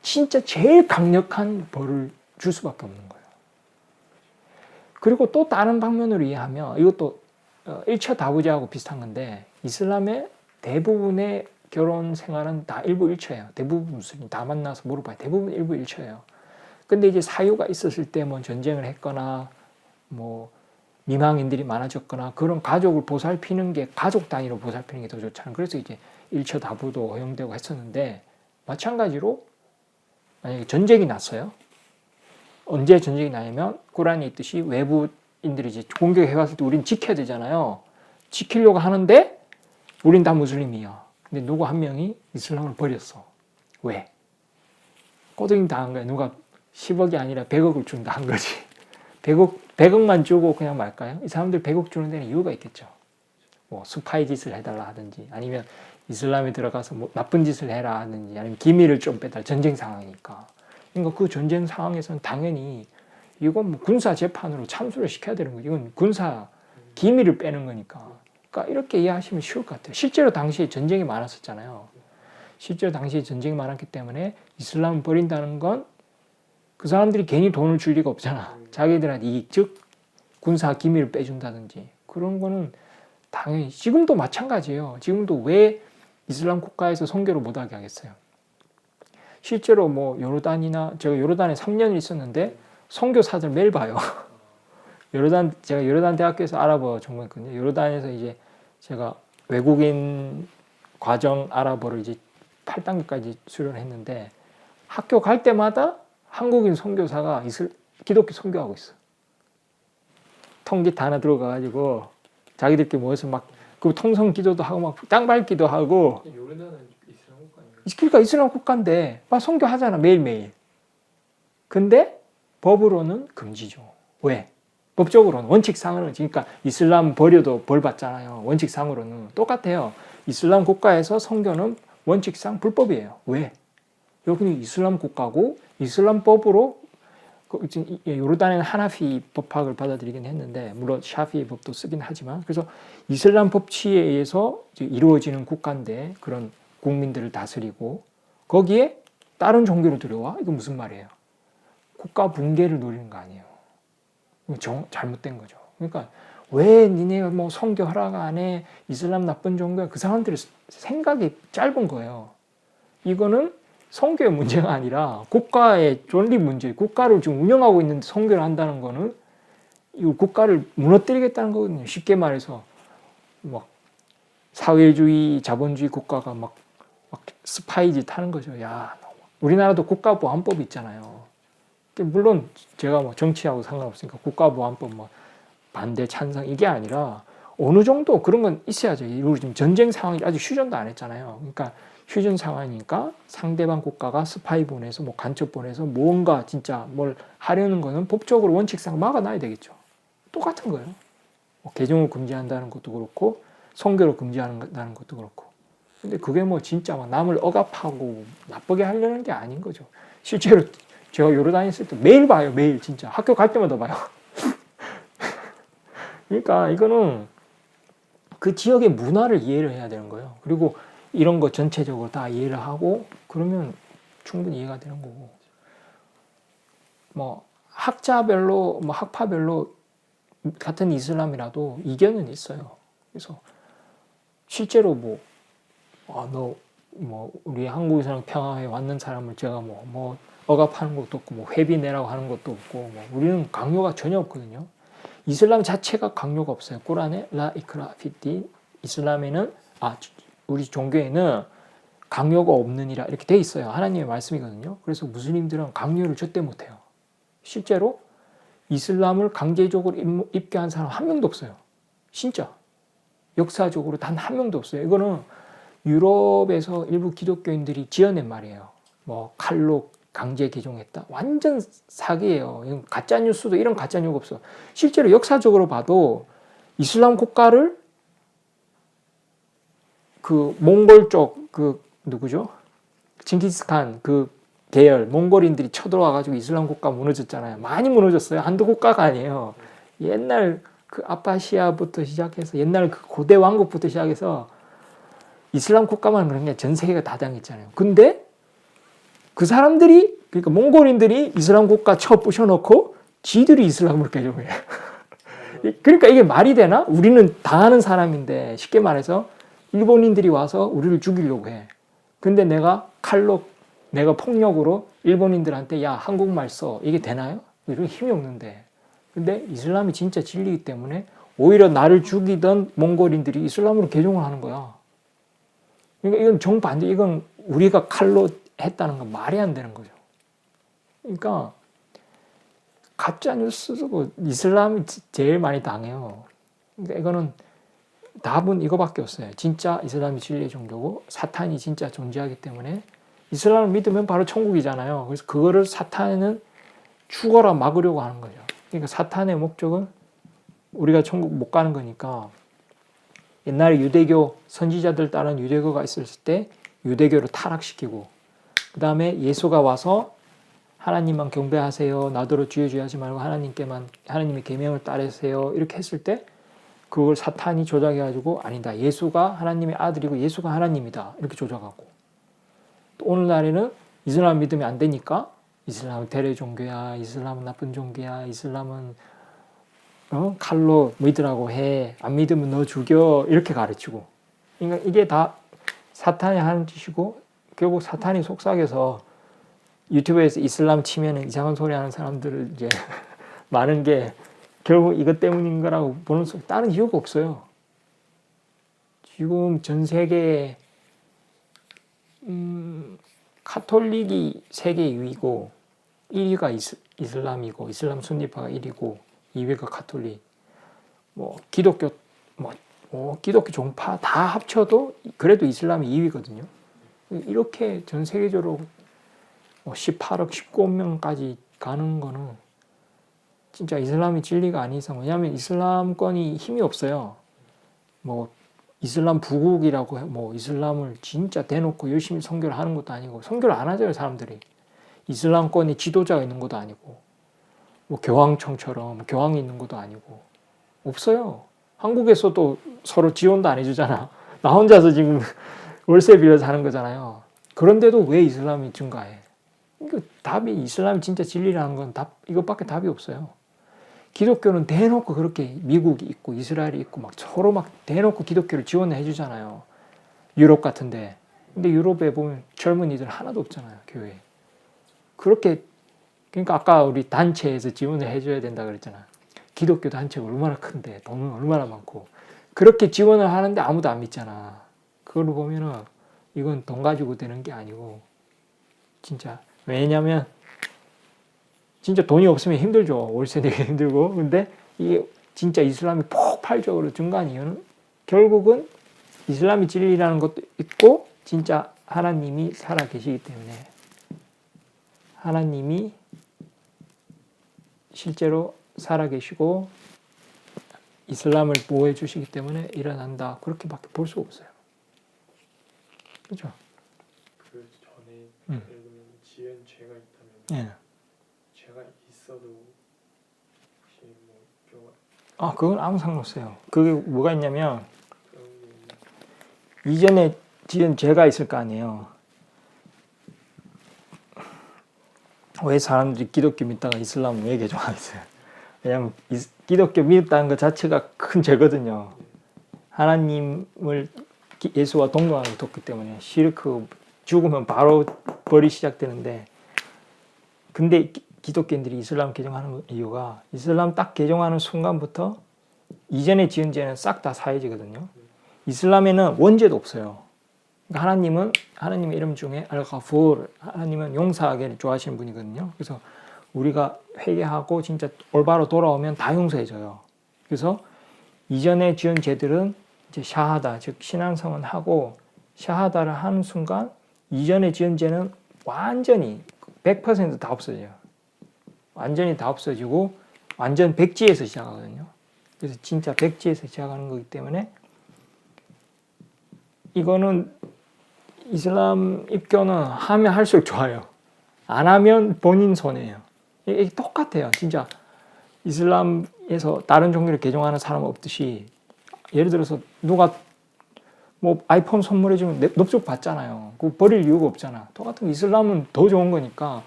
진짜 제일 강력한 벌을 줄 수밖에 없는 거예요. 그리고 또 다른 방면으로 이해하면 이것도 1차 다부제하고 비슷한 건데 이슬람의 대부분의 결혼 생활은 다 일부일처예요. 대부분 무슬림 다 만나서 물어봐요. 대부분 일부일처예요. 근데 이제 사유가 있었을 때 뭐 전쟁을 했거나 뭐 미망인들이 많아졌거나 그런 가족을 보살피는 게 가족 단위로 보살피는 게 더 좋잖아요. 그래서 이제 1차 다부도 허용되고 했었는데 마찬가지로 만약에 전쟁이 났어요. 언제 전쟁이 나냐면 꾸란에 있듯이 외부인들이 이제 공격해 왔을 때 우린 지켜야 되잖아요. 지키려고 하는데 우린 다 무슬림이야. 근데 누구 한 명이 이슬람을 버렸어. 왜? 꼬드김 당한 거야. 누가 10억이 아니라 100억을 준다 한 거지. 100억만 주고 그냥 말까요? 이 사람들 100억 주는 데는 이유가 있겠죠. 뭐 스파이 짓을 해달라 하든지 아니면 이슬람에 들어가서 뭐 나쁜 짓을 해라 하든지 아니면 기밀을 좀 빼달라. 전쟁 상황이니까. 그러니까 그 전쟁 상황에서는 당연히 이건 뭐 군사 재판으로 참수를 시켜야 되는 거죠. 이건 군사 기밀을 빼는 거니까. 그러니까 이렇게 이해하시면 쉬울 것 같아요. 실제로 당시에 전쟁이 많았었잖아요. 실제로 당시에 전쟁이 많았기 때문에 이슬람을 버린다는 건 그 사람들이 괜히 돈을 줄 리가 없잖아. 자기들한테 이익, 즉 군사 기밀을 빼준다든지 그런 거는 당연히 지금도 마찬가지예요. 지금도 왜 이슬람 국가에서 선교를 못하게 하겠어요. 실제로 뭐 요르단이나 제가 요르단에 3년을 있었는데 선교사들 매일 봐요. 제가 요르단 대학교에서 아랍어 전공했거든요. 요르단에서 이제 제가 외국인 과정 아랍어를 이제 8단계까지 수련했는데 학교 갈 때마다 한국인 선교사가 기독교 선교하고 있어. 통짓 하나 들어가가지고 자기들끼리 모여서 막 그 통성 기도도 하고 막 땅 밟기도 하고. 요르단은 이슬람 국가인가요? 그러니까 이슬람 국가인데 막 선교하잖아 매일매일. 근데 법으로는 금지죠. 왜? 법적으로는 원칙상으로는 그러니까 이슬람 버려도 벌 받잖아요. 원칙상으로는 똑같아요. 이슬람 국가에서 선교는 원칙상 불법이에요. 왜? 여기는 이슬람 국가고 이슬람법으로 요르단에는 하나피 법학을 받아들이긴 했는데 물론 샤피 법도 쓰긴 하지만 그래서 이슬람 법치에 의해서 이루어지는 국가인데 그런 국민들을 다스리고 거기에 다른 종교를 들여와? 이거 무슨 말이에요? 국가 붕괴를 노리는 거 아니에요. 잘못된 거죠. 그러니까 왜 니네가 뭐 선교 허락 안 해? 이슬람 나쁜 종교야? 그 사람들의 생각이 짧은 거예요. 이거는 선교의 문제가 아니라 국가의 존립 문제, 국가를 지금 운영하고 있는데 선교를 한다는 거는 이 국가를 무너뜨리겠다는 거거든요. 쉽게 말해서 막 사회주의, 자본주의 국가가 막 스파이짓 하는 거죠. 야, 우리나라도 국가보안법 있잖아요. 물론 제가 뭐 정치하고 상관없으니까 국가보안법 뭐 반대 찬성 이게 아니라 어느 정도 그런 건 있어야죠. 우리 지금 전쟁 상황이 아직 휴전도 안 했잖아요. 그러니까 휴전 상황이니까 상대방 국가가 스파이 보내서 뭐 간첩 보내서 뭔가 진짜 뭘 하려는 거는 법적으로 원칙상 막아놔야 되겠죠. 똑같은 거예요. 뭐 개종을 금지한다는 것도 그렇고 선교를 금지한다는 것도 그렇고. 근데 그게 뭐 진짜 막 남을 억압하고 나쁘게 하려는 게 아닌 거죠. 실제로 제가 요르단에 있을 때 매일 봐요. 매일 진짜 학교 갈 때마다 봐요. 그러니까 이거는 그 지역의 문화를 이해를 해야 되는 거예요. 그리고 이런 거 전체적으로 다 이해를 하고 그러면 충분히 이해가 되는 거고. 뭐 학자별로 뭐 학파별로 같은 이슬람이라도 이견은 있어요. 그래서 실제로 너 우리 한국 이슬람 평화에 왔는 사람을 제가 뭐 억압하는 것도 없고 뭐 회비 내라고 하는 것도 없고 뭐 우리는 강요가 전혀 없거든요. 이슬람 자체가 강요가 없어요. 꾸란에 라 이크라 피딘 이슬람에는 우리 종교에는 강요가 없느니라 이렇게 돼 있어요. 하나님의 말씀이거든요. 그래서 무슬림들은 강요를 절대 못해요. 실제로 이슬람을 강제적으로 입게 한 사람 한 명도 없어요. 진짜 역사적으로 단 한 명도 없어요. 이거는 유럽에서 일부 기독교인들이 지어낸 말이에요. 뭐 칼로 강제 개종했다. 완전 사기예요. 이건 가짜 뉴스도 이런 가짜 뉴스가 없어. 실제로 역사적으로 봐도 이슬람 국가를 그 몽골 쪽 그 누구죠? 징기스칸 그 계열 몽골인들이 쳐들어와 가지고 이슬람 국가 무너졌잖아요. 많이 무너졌어요. 한두 국가가 아니에요. 옛날 그 아파시아부터 시작해서 옛날 그 고대 왕국부터 시작해서 이슬람 국가만 그런 게 전 세계가 다 당했잖아요. 근데 그 사람들이 그러니까 몽골인들이 이슬람 국가 쳐 부셔놓고 지들이 이슬람을 개종해. 그러니까 이게 말이 되나? 우리는 당하는 사람인데 쉽게 말해서 일본인들이 와서 우리를 죽이려고 해. 근데 내가 칼로 내가 폭력으로 일본인들한테 야 한국말 써 이게 되나요? 이런 힘이 없는데. 근데 이슬람이 진짜 진리이기 때문에 오히려 나를 죽이던 몽골인들이 이슬람으로 개종을 하는 거야. 그러니까 이건 정반대. 이건 우리가 칼로 했다는 건 말이 안 되는 거죠. 그러니까 가짜 뉴스도 이슬람이 제일 많이 당해요. 그러니까 이거는 답은 이거밖에 없어요. 진짜 이슬람이 진리의 종교고 사탄이 진짜 존재하기 때문에 이슬람을 믿으면 바로 천국이잖아요. 그래서 그거를 사탄은 죽어라 막으려고 하는 거죠. 그러니까 사탄의 목적은 우리가 천국 못 가는 거니까 옛날에 유대교 선지자들 따른 유대교가 있었을 때 유대교를 타락시키고 그 다음에 예수가 와서 하나님만 경배하세요. 나더러 주여 주여 하지 말고 하나님의 계명을 따르세요. 이렇게 했을 때 그걸 사탄이 조작해가지고 아니다. 예수가 하나님의 아들이고 예수가 하나님이다. 이렇게 조작하고 또 오늘날에는 이슬람 믿으면 안 되니까 이슬람은 대례 종교야. 이슬람은 나쁜 종교야. 이슬람은 칼로 믿으라고 해. 안 믿으면 너 죽여. 이렇게 가르치고 그러니까 이게 다 사탄이 하는 짓이고 결국 사탄이 속삭여서 유튜브에서 이슬람 치면 이상한 소리 하는 사람들을 이제 많은 게 결국 이것 때문인 거라고 보는 수 다른 이유가 없어요. 지금 전 세계에 카톨릭이 세계 2위고 1위가 이슬람이고 이슬람 순니파가 1위고 2위가 카톨릭 뭐 기독교 기독교 종파 다 합쳐도 그래도 이슬람이 2위거든요. 이렇게 전 세계적으로 18억, 19억명까지 가는 거는 진짜 이슬람이 진리가 아닌 이상 왜냐하면 이슬람권이 힘이 없어요. 뭐 이슬람 부국이라고 뭐 이슬람을 진짜 대놓고 열심히 선교를 하는 것도 아니고 선교를 안 하잖아요 사람들이. 이슬람권이 지도자가 있는 것도 아니고 뭐 교황청처럼 교황이 있는 것도 아니고 없어요. 한국에서도 서로 지원도 안 해주잖아. 나 혼자서 지금 월세 빌려서 하는 거잖아요. 그런데도 왜 이슬람이 증가해? 그러니까 답이 이슬람이 진짜 진리라는 건 이것밖에 답이 없어요. 기독교는 대놓고 그렇게 미국이 있고 이스라엘이 있고 막 서로 막 대놓고 기독교를 지원해 주잖아요. 유럽 같은데. 근데 유럽에 보면 젊은이들 하나도 없잖아요, 교회에. 그렇게 그러니까 아까 우리 단체에서 지원을 해줘야 된다 그랬잖아. 기독교 단체가 얼마나 큰데 돈은 얼마나 많고 그렇게 지원을 하는데 아무도 안 믿잖아. 그걸 보면은 이건 돈 가지고 되는 게 아니고 진짜 왜냐면 진짜 돈이 없으면 힘들죠. 월세 내기 힘들고. 근데 이게 진짜 이슬람이 폭발적으로 증가한 이유는 결국은 이슬람이 진리라는 것도 있고 진짜 하나님이 살아 계시기 때문에 하나님이 실제로 살아 계시고 이슬람을 보호해 주시기 때문에 일어난다. 그렇게밖에 볼 수가 없어요. 그렇죠? 그 전에 예를 들면 지은 죄가 있다면 예. 죄가 있어도 혹시 뭐 교가 그건 아무 상관없어요. 그게 뭐가 있냐면 그런 게 이전에 지은 죄가 있을 거 아니에요. 왜 사람들이 기독교 믿다가 이슬람 왜 개종하겠어요? 왜냐하면 기독교 믿었다는 것 자체가 큰 죄거든요. 하나님을 예수와 동등하게 뒀기 때문에 시르크 죽으면 바로 벌이 시작되는데 근데 기독교인들이 이슬람 개종하는 이유가 이슬람 딱 개종하는 순간부터 이전에 지은 죄는 싹 다 사해지거든요. 이슬람에는 원죄도 없어요. 그러니까 하나님은 하나님의 이름 중에 알가푸르 하나님은 용서하기를 좋아하시는 분이거든요. 그래서 우리가 회개하고 진짜 올바로 돌아오면 다 용서해줘요. 그래서 이전에 지은 죄들은 이제 샤하다 즉 신앙성은 하고 샤하다를 하는 순간 이전에 지은 죄는 완전히 100% 다 없어져요. 완전히 다 없어지고 완전 백지에서 시작하거든요. 그래서 진짜 백지에서 시작하는 거기 때문에 이거는 이슬람 입교는 하면 할수록 좋아요. 안 하면 본인 손해예요. 이게 똑같아요. 진짜 이슬람에서 다른 종교를 개종하는 사람 없듯이 예를 들어서 누가 뭐 아이폰 선물해주면 넙죽 받잖아요. 그거 버릴 이유가 없잖아. 똑같은 이슬람은 더 좋은 거니까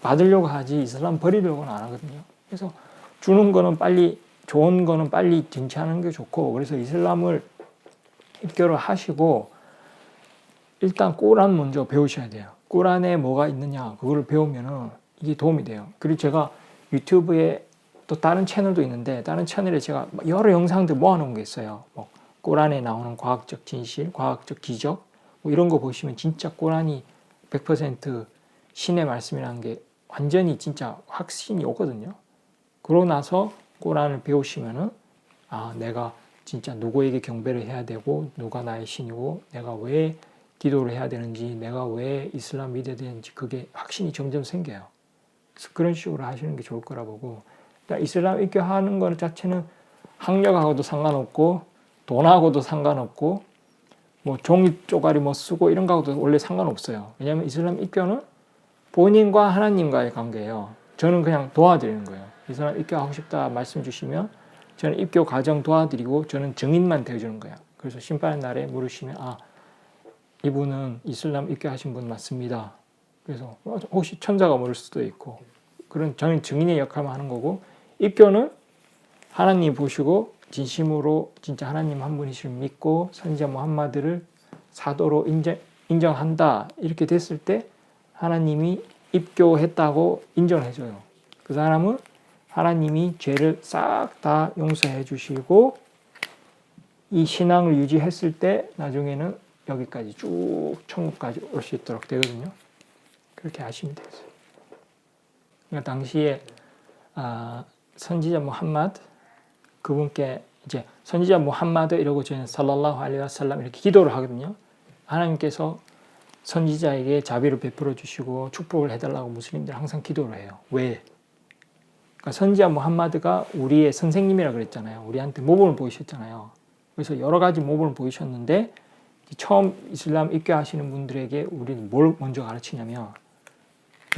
받으려고 하지 이슬람 버리려고는 안 하거든요. 그래서 주는 거는 빨리 좋은 거는 빨리 쟁취하는 게 좋고 그래서 이슬람을 입교를 하시고 일단 꾸란 먼저 배우셔야 돼요. 꾸란에 뭐가 있느냐 그거를 배우면은 이게 도움이 돼요. 그리고 제가 유튜브에 또 다른 채널도 있는데 다른 채널에 제가 여러 영상들 모아놓은 게 있어요. 뭐 꾸란에 나오는 과학적 진실, 과학적 기적 뭐 이런 거 보시면 진짜 꾸란이 100% 신의 말씀이라는 게 완전히 진짜 확신이 오거든요. 그러고 나서 꾸란을 배우시면은 아 내가 진짜 누구에게 경배를 해야 되고 누가 나의 신이고 내가 왜 기도를 해야 되는지 내가 왜 이슬람 믿어야 되는지 그게 확신이 점점 생겨요. 그래서 그런 식으로 하시는 게 좋을 거라 보고 일단 이슬람 입교하는 것 자체는 학력하고도 상관없고 돈하고도 상관없고 뭐 종이 쪼가리 뭐 쓰고 이런 거하고도 원래 상관없어요. 왜냐하면 이슬람 입교는 본인과 하나님과의 관계예요. 저는 그냥 도와드리는 거예요. 이슬람 입교하고 싶다 말씀 주시면 저는 입교 과정 도와드리고 저는 증인만 되어주는 거예요. 그래서 심판 날에 물으시면 아 이분은 이슬람 입교하신 분 맞습니다. 그래서 혹시 천사가 모를 수도 있고 그런 저는 증인의 역할만 하는 거고 입교는 하나님 보시고 진심으로 진짜 하나님 한 분이시를 믿고 선지자 무함마드를 사도로 인정한다 이렇게 됐을 때 하나님이 입교했다고 인정을 해줘요. 그 사람은 하나님이 죄를 싹 다 용서해 주시고 이 신앙을 유지했을 때 나중에는 여기까지 쭉 천국까지 올 수 있도록 되거든요. 그렇게 하시면 되겠어요. 그러니까 당시에 선지자 무함마드 그분께 이제 선지자 무함마드 이러고 저희는 살랄라후 알레이히 와살람 이렇게 기도를 하거든요. 하나님께서 선지자에게 자비를 베풀어 주시고 축복을 해달라고 무슬림들 항상 기도를 해요. 왜? 그러니까 선지자 무함마드가 우리의 선생님이라 그랬잖아요. 우리한테 모범을 보이셨잖아요. 그래서 여러 가지 모범을 보이셨는데 처음 이슬람 입교하시는 분들에게 우리는 뭘 먼저 가르치냐면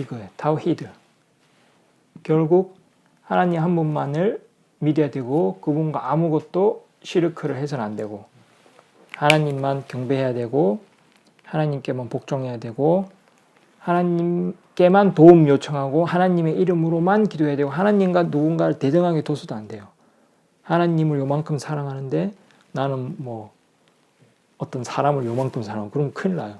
이거예요. 타우히드. 결국 하나님 한 분만을 믿어야 되고 그분과 아무것도 시르크를 해서는 안 되고 하나님만 경배해야 되고 하나님께만 복종해야 되고 하나님께만 도움 요청하고 하나님의 이름으로만 기도해야 되고 하나님과 누군가를 대등하게 둬서도 안 돼요. 하나님을 요만큼 사랑하는데 나는 뭐 어떤 사람을 요만큼 사랑하고 그러면 큰일 나요.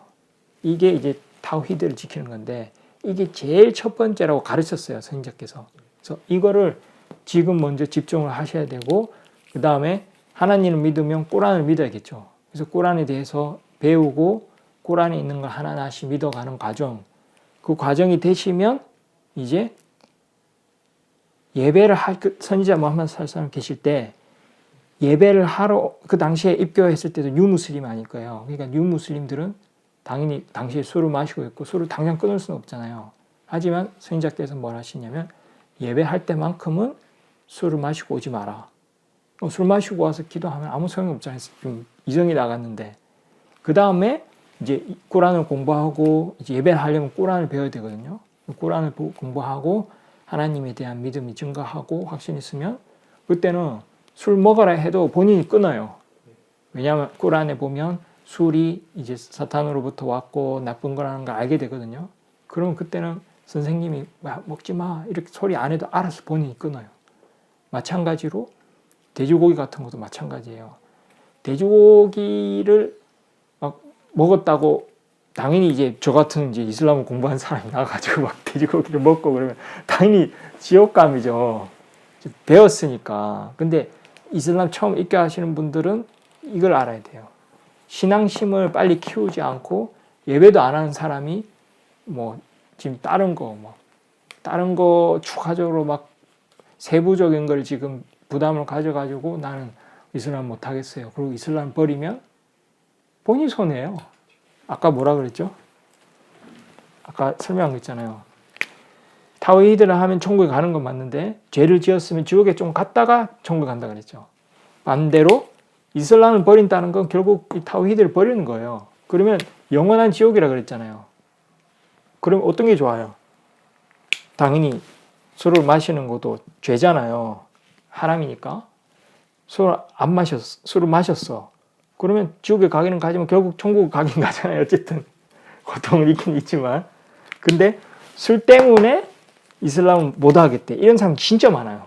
이게 이제 타우히드를 지키는 건데 이게 제일 첫 번째라고 가르쳤어요. 선지자께서. 그래서 이거를 지금 먼저 집중을 하셔야 되고 그 다음에 하나님을 믿으면 꾸란을 믿어야겠죠. 그래서 꾸란에 대해서 배우고 꾸란에 있는 걸 하나하나씩 믿어가는 과정 그 과정이 되시면 이제 예배를 할 선지자 무함마드 살사람 계실 때 예배를 하러 그 당시에 입교했을 때도 뉴무슬림 아닐 거예요. 그러니까 뉴무슬림들은 당연히 당시에 술을 마시고 있고 술을 당장 끊을 수는 없잖아요. 하지만 선지자께서 뭘 하시냐면 예배할 때만큼은 술을 마시고 오지 마라. 술 마시고 와서 기도하면 아무 소용이 없잖아요. 좀 이정이 나갔는데 그 다음에 이제 꾸란을 공부하고 이제 예배를 하려면 꾸란을 배워야 되거든요. 꾸란을 공부하고 하나님에 대한 믿음이 증가하고 확신이 있으면 그때는 술 먹어라 해도 본인이 끊어요. 왜냐하면 꾸란에 보면 술이 이제 사탄으로부터 왔고 나쁜 거라는 걸 알게 되거든요. 그러면 그때는 선생님이 먹지 마 이렇게 소리 안 해도 알아서 본인이 끊어요. 마찬가지로 돼지고기 같은 것도 마찬가지예요. 돼지고기를 막 먹었다고 당연히 이제 저 같은 이제 이슬람을 공부한 사람이 나가지고 막 돼지고기를 먹고 그러면 당연히 지옥감이죠. 배웠으니까. 근데 이슬람 처음 입교하시는 분들은 이걸 알아야 돼요. 신앙심을 빨리 키우지 않고 예배도 안 하는 사람이 뭐 지금 다른 거 추가적으로 막 세부적인 걸 지금 부담을 가져가지고 나는 이슬람 못 하겠어요. 그리고 이슬람 버리면 본인 손해예요. 아까 뭐라 그랬죠? 아까 설명한 거 있잖아요. 타우히드를 하면 천국에 가는 건 맞는데 죄를 지었으면 지옥에 좀 갔다가 천국에 간다 그랬죠. 반대로 이슬람을 버린다는 건 결국 이 타우히드를 버리는 거예요. 그러면 영원한 지옥이라 그랬잖아요. 그럼 어떤 게 좋아요? 당연히 술을 마시는 것도 죄잖아요. 하람이니까. 술을 마셨어. 그러면 지옥에 가기는 가지만 결국 천국에 가긴 가잖아요. 어쨌든 고통은 있긴 있지만. 근데 술 때문에 이슬람은 못 하겠대. 이런 사람 진짜 많아요.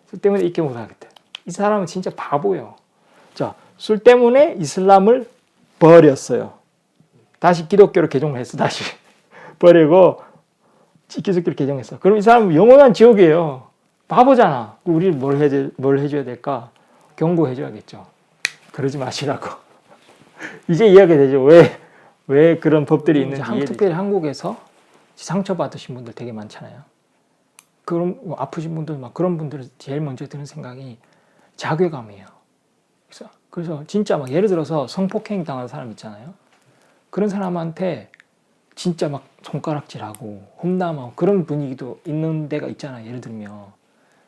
술 때문에 있게 못 하겠대. 이 사람은 진짜 바보예요. 자, 술 때문에 이슬람을 버렸어요. 다시 기독교로 개종을 했어. 다시 버리고 기독교로 개종했어. 그럼 이 사람은 영원한 지옥이에요. 바보잖아. 우리 뭘 해줘야 될까? 경고해줘야겠죠. 그러지 마시라고. 이제 이해가 되죠. 왜 그런 법들이 있는지. 특별히 한국에서 상처받으신 분들 되게 많잖아요. 그럼 아프신 분들 막 그런 분들은 제일 먼저 드는 생각이 자괴감이에요. 그래서 진짜 막 예를 들어서 성폭행 당한 사람 있잖아요. 그런 사람한테 진짜 막 손가락질하고 험담하고 그런 분위기도 있는 데가 있잖아요. 예를 들면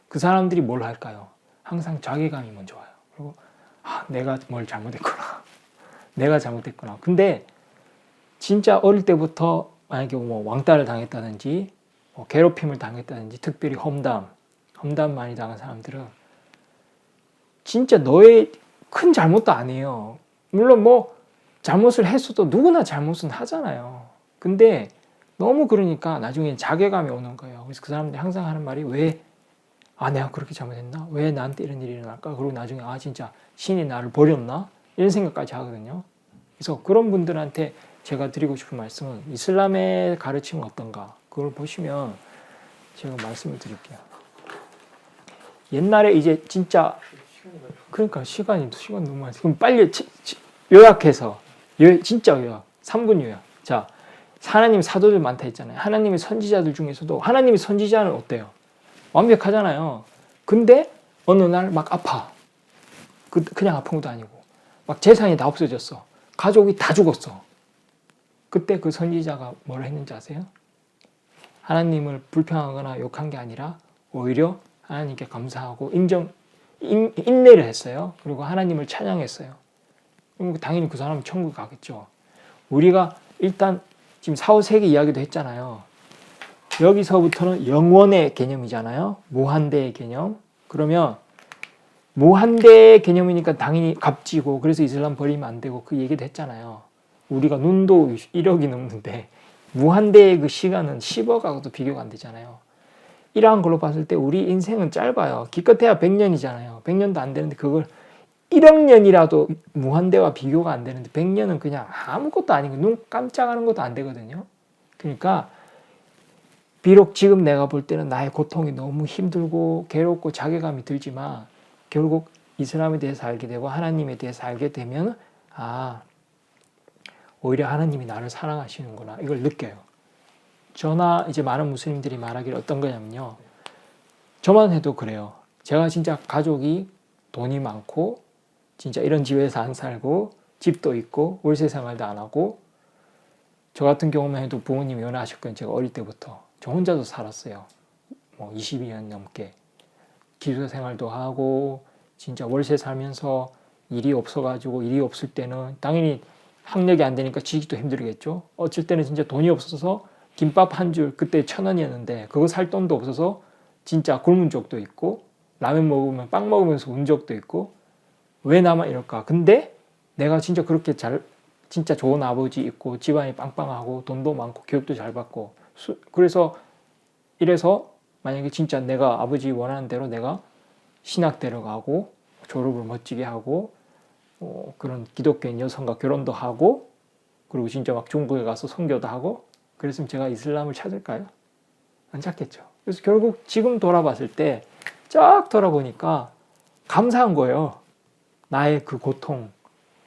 그 사람들이 뭘 할까요? 항상 자괴감이 먼저 와요. 그리고 내가 뭘 잘못했구나. 내가 잘못했구나. 근데 진짜 어릴 때부터 만약에 뭐 왕따를 당했다든지 괴롭힘을 당했다든지 특별히 험담 많이 당한 사람들은 진짜 너의 큰 잘못도 아니에요. 물론 뭐 잘못을 했어도 누구나 잘못은 하잖아요. 근데 너무 그러니까 나중에 자괴감이 오는 거예요. 그래서 그 사람들이 항상 하는 말이 왜 내가 그렇게 잘못했나? 왜 나한테 이런 일이 일어날까? 그리고 나중에 진짜 신이 나를 버렸나? 이런 생각까지 하거든요. 그래서 그런 분들한테 제가 드리고 싶은 말씀은 이슬람의 가르침은 어떤가? 그걸 보시면 제가 말씀을 드릴게요. 옛날에 이제 진짜 그러니까 시간 너무 많아요. 그럼 빨리 요약해서 진짜 요약 3분 요약. 자, 하나님 사도들 많다 했잖아요. 하나님의 선지자들 중에서도 하나님의 선지자는 어때요? 완벽하잖아요. 근데 어느 날 막 아파. 그냥 아픈 것도 아니고 막 재산이 다 없어졌어. 가족이 다 죽었어. 그때 그 선지자가 뭘 했는지 아세요? 하나님을 불평하거나 욕한 게 아니라 오히려 하나님께 감사하고 인내를 했어요. 그리고 하나님을 찬양했어요. 그럼 당연히 그 사람은 천국에 가겠죠. 우리가 일단 지금 4, 5세기 이야기도 했잖아요. 여기서부터는 영원의 개념이잖아요. 무한대의 개념. 그러면 무한대의 개념이니까 당연히 값지고 그래서 이슬람 버리면 안 되고 그 얘기도 했잖아요. 우리가 눈도 1억이 넘는데 무한대의 그 시간은 10억하고도 비교가 안 되잖아요. 이러한 걸로 봤을 때 우리 인생은 짧아요. 기껏해야 100년이잖아요. 100년도 안 되는데 그걸 1억 년이라도 무한대와 비교가 안 되는데 100년은 그냥 아무것도 아니고 눈 깜짝하는 것도 안 되거든요. 그러니까 비록 지금 내가 볼 때는 나의 고통이 너무 힘들고 괴롭고 자괴감이 들지만 결국 이슬람에 대해서 알게 되고 하나님에 대해서 알게 되면 오히려 하나님이 나를 사랑하시는구나 이걸 느껴요. 저나 이제 많은 무슬림들이 말하기를 어떤 거냐면요. 저만 해도 그래요. 제가 진짜 가족이 돈이 많고 진짜 이런 집에서 안 살고 집도 있고 월세 생활도 안 하고 저 같은 경우만 해도 부모님이 연하셨거든요. 제가 어릴 때부터. 저 혼자도 살았어요. 뭐 22년 넘게. 기숙사 생활도 하고 진짜 월세 살면서 일이 없어가지고 일이 없을 때는 당연히 학력이 안 되니까 지기도 힘들겠죠. 어쩔 때는 진짜 돈이 없어서 김밥 한 줄 그때 1,000원이었는데 그거 살 돈도 없어서 진짜 굶은 적도 있고 라면 먹으면 빵 먹으면서 운 적도 있고 왜 나만 이럴까? 근데 내가 진짜 그렇게 진짜 좋은 아버지 있고 집안이 빵빵하고 돈도 많고 교육도 잘 받고 그래서 이래서 만약에 진짜 내가 아버지 원하는 대로 내가 신학 데려가고 졸업을 멋지게 하고 그런 기독교인 여성과 결혼도 하고 그리고 진짜 막 중국에 가서 선교도 하고 그랬으면 제가 이슬람을 찾을까요? 안 찾겠죠. 그래서 결국 지금 돌아봤을 때 쫙 돌아보니까 감사한 거예요. 나의 그 고통,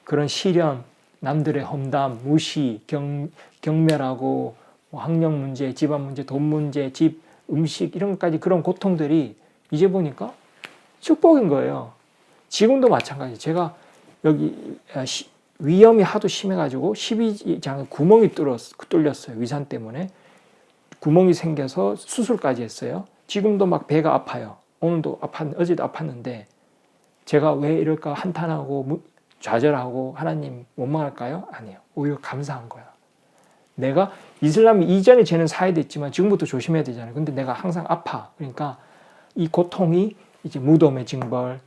그런 시련, 남들의 험담, 무시, 경멸하고 학력 문제, 집안 문제, 돈 문제, 집, 음식 이런 것까지 그런 고통들이 이제 보니까 축복인 거예요. 지금도 마찬가지. 제가 여기 위염이 하도 심해가지고 12장에 구멍이 뚫렸어요. 위산 때문에. 구멍이 생겨서 수술까지 했어요. 지금도 막 배가 아파요. 오늘도 어제도 아팠는데 제가 왜 이럴까 한탄하고 좌절하고 하나님 원망할까요? 아니에요. 오히려 감사한 거야. 내가 이슬람 이전에 쟤는 사회됐지만 지금부터 조심해야 되잖아요. 근데 내가 항상 아파. 그러니까 이 고통이 이제 무덤의 징벌,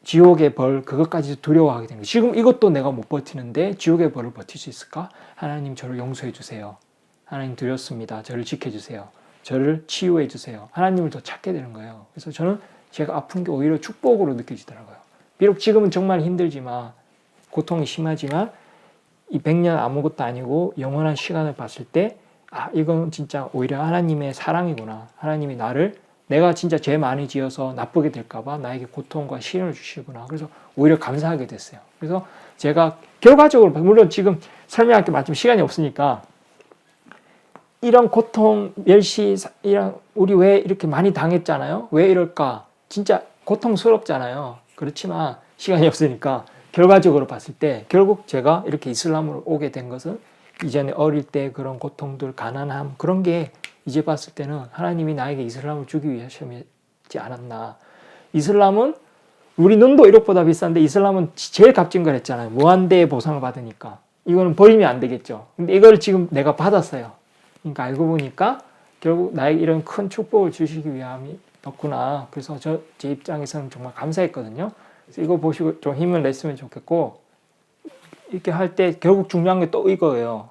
지옥의 벌 그것까지 두려워하게 되는 거예요. 지금 이것도 내가 못 버티는데 지옥의 벌을 버틸 수 있을까? 하나님 저를 용서해 주세요. 하나님 드렸습니다. 저를 지켜주세요. 저를 치유해 주세요. 하나님을 더 찾게 되는 거예요. 그래서 저는 제가 아픈 게 오히려 축복으로 느껴지더라고요. 비록 지금은 정말 힘들지만 고통이 심하지만 이 100년 아무것도 아니고 영원한 시간을 봤을 때 이건 진짜 오히려 하나님의 사랑이구나. 하나님이 나를 내가 진짜 죄 많이 지어서 나쁘게 될까봐 나에게 고통과 시련을 주시구나. 그래서 오히려 감사하게 됐어요. 그래서 제가 결과적으로 물론 지금 설명할 게 마침 시간이 없으니까 이런 고통, 멸시, 이런 우리 왜 이렇게 많이 당했잖아요. 왜 이럴까? 진짜 고통스럽잖아요. 그렇지만 시간이 없으니까 결과적으로 봤을 때 결국 제가 이렇게 이슬람으로 오게 된 것은 이전에 어릴 때 그런 고통들, 가난함 그런 게 이제 봤을 때는 하나님이 나에게 이슬람을 주기 위하셨지 않았나. 이슬람은 우리 눈도 1억보다 비싼데 이슬람은 제일 값진 걸 했잖아요. 무한대의 보상을 받으니까. 이거는 버리면 안 되겠죠. 근데 이걸 지금 내가 받았어요. 그러니까 알고 보니까 결국 나에게 이런 큰 축복을 주시기 위함이었구나. 그래서 제 입장에서는 정말 감사했거든요. 그래서 이거 보시고 좀 힘을 냈으면 좋겠고 이렇게 할 때 결국 중요한 게 또 이거예요.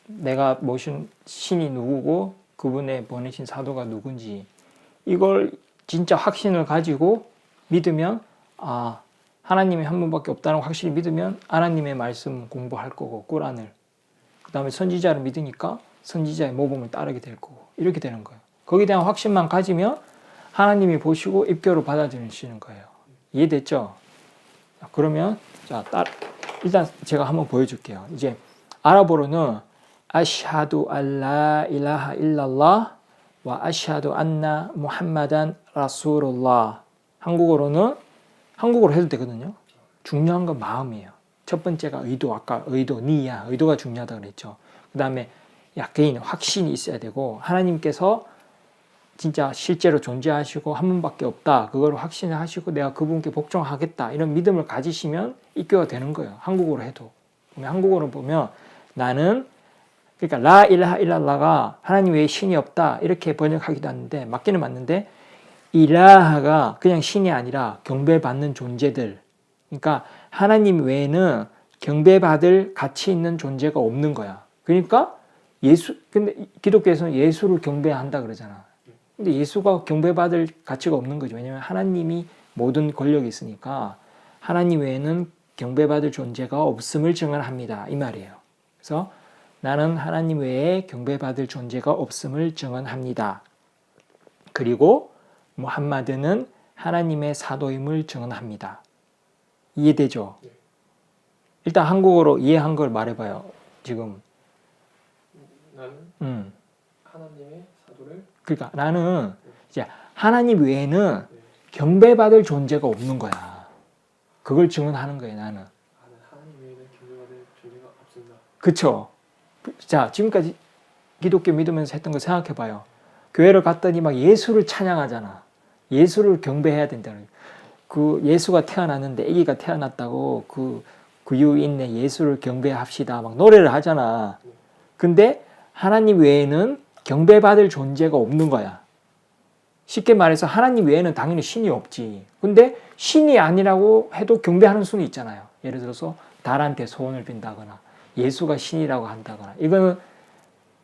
내가 모신 신이 누구고 그분의 보내신 사도가 누군지 이걸 진짜 확신을 가지고 믿으면 하나님이 한 분밖에 없다는 걸 확실히 믿으면 하나님의 말씀 공부할 거고 꾸란을 그 다음에 선지자를 믿으니까 선지자의 모범을 따르게 될 거고 이렇게 되는 거예요. 거기에 대한 확신만 가지면 하나님이 보시고 입교로 받아들이시는 거예요. 이해됐죠? 그러면 일단 제가 한번 보여줄게요. 이제 아랍어로는 아시하두 알라 일라하 일랄라 와 아시하두 안나 무함마단 라술ullah. 한국어로 해도 되거든요. 중요한 건 마음이에요. 첫 번째가 의도, 아까 니야, 의도가 중요하다고 그랬죠. 그 다음에 야케인, 확신이 있어야 되고 하나님께서 진짜 실제로 존재하시고 한 분밖에 없다. 그걸 확신을 하시고 내가 그분께 복종하겠다. 이런 믿음을 가지시면 입교가 되는 거예요. 한국어로 해도. 한국어로 보면 나는 그러니까 라 일하 일랄라가 하나님 외에 신이 없다. 이렇게 번역하기도 하는데 맞기는 맞는데 일라하가 그냥 신이 아니라 경배받는 존재들. 그러니까 하나님 외에는 경배받을 가치 있는 존재가 없는 거야. 그러니까 근데 기독교에서는 예수를 경배한다 그러잖아. 근데 예수가 경배받을 가치가 없는 거죠. 왜냐하면 하나님이 모든 권력이 있으니까 하나님 외에는 경배받을 존재가 없음을 증언합니다. 이 말이에요. 그래서 나는 하나님 외에 경배받을 존재가 없음을 증언합니다. 그리고 무함마드는 하나님의 사도임을 증언합니다. 이해되죠? 일단 한국어로 이해한 걸 말해봐요. 지금 나는 하나님의 사도를 그러니까 나는 이제 하나님 외에는 경배받을 존재가 없는 거야. 그걸 증언하는 거예요. 나는. 하나님 외에는 경배받을 존재가 없습니다. 그쵸? 자, 지금까지 기독교 믿으면서 했던 거 생각해봐요. 교회를 갔더니 막 예수를 찬양하잖아. 예수를 경배해야 된다는. 그 예수가 태어났는데 아기가 태어났다고 그 구유 있네 예수를 경배합시다. 막 노래를 하잖아. 근데 하나님 외에는 경배받을 존재가 없는 거야. 쉽게 말해서 하나님 외에는 당연히 신이 없지. 근데 신이 아니라고 해도 경배하는 수는 있잖아요. 예를 들어서 달한테 소원을 빈다거나 예수가 신이라고 한다거나 이거는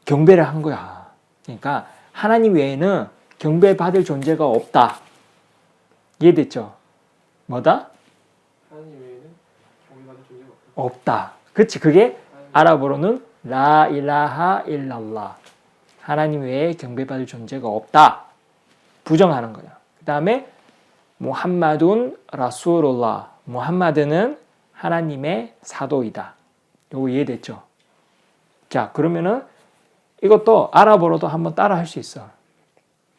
경배를 한 거야. 그러니까 하나님 외에는 경배받을 존재가 없다. 이해됐죠? 뭐다? 하나님 외에는 경배받을 존재가 없다. 그치? 그게 아랍어로는 라 일라하 일랄라. 하나님 외에 경배받을 존재가 없다. 부정하는 거야. 그 다음에 무함마둔 라술ullah. 무함마드는 하나님의 사도이다. 요거 이해됐죠? 자, 그러면은 이것도 아랍어로도 한번 따라 할 수 있어.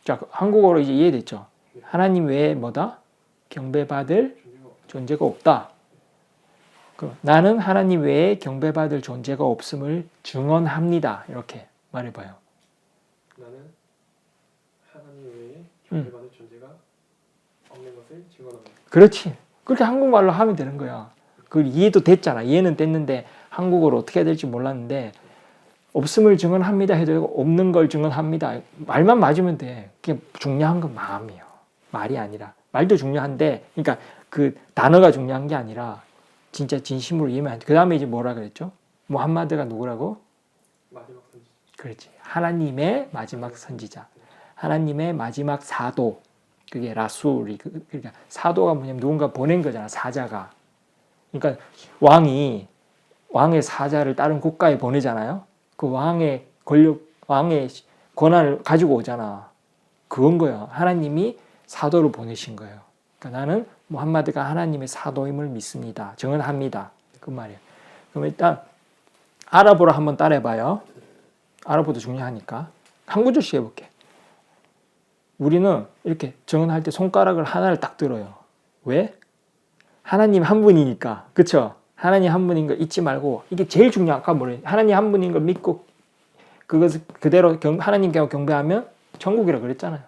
자, 한국어로 이제 이해됐죠? 하나님 외에 뭐다? 경배받을 존재가 없다. 그럼 나는 하나님 외에 경배받을 존재가 없음을 증언합니다. 이렇게 말해봐요. 나는 하나님 외에 경배받을 존재가 없는 것을 증언합니다. 그렇지. 그렇게 한국말로 하면 되는 거야. 그 이해도 됐잖아. 이해는 됐는데 한국어로 어떻게 해야 될지 몰랐는데 없음을 증언합니다 해도 되고 없는 걸 증언합니다. 말만 맞으면 돼. 그게 중요한 건 마음이에요. 말이 아니라. 말도 중요한데 그러니까 그 단어가 중요한 게 아니라 진짜 진심으로 이해하면 그 다음에 이제 뭐라 그랬죠? 무함마드가 누구라고? 마지막 선지. 그렇지. 하나님의 마지막 선지자. 하나님의 마지막 사도. 그게 라술이 그러니까 사도가 뭐냐면 누군가 보낸 거잖아. 사자가. 그러니까 왕의 사자를 다른 국가에 보내잖아요. 그 왕의 권한을 가지고 오잖아. 그건 거예요. 하나님이 사도를 보내신 거예요. 그러니까 나는 무함마드가 하나님의 사도임을 믿습니다. 증언합니다. 그 말이에요. 그럼 일단 아랍어로 한번 따라해봐요. 아랍어도 중요하니까. 한 구절씩 해볼게. 우리는 이렇게 증언할 때 손가락을 하나를 딱 들어요. 왜? 하나님 한 분이니까. 그쵸? 하나님 한 분인 걸 잊지 말고 이게 제일 중요한 아까 뭐래? 하나님 한 분인 걸 믿고 그것을 그대로 하나님께 경배하면 천국이라 그랬잖아요.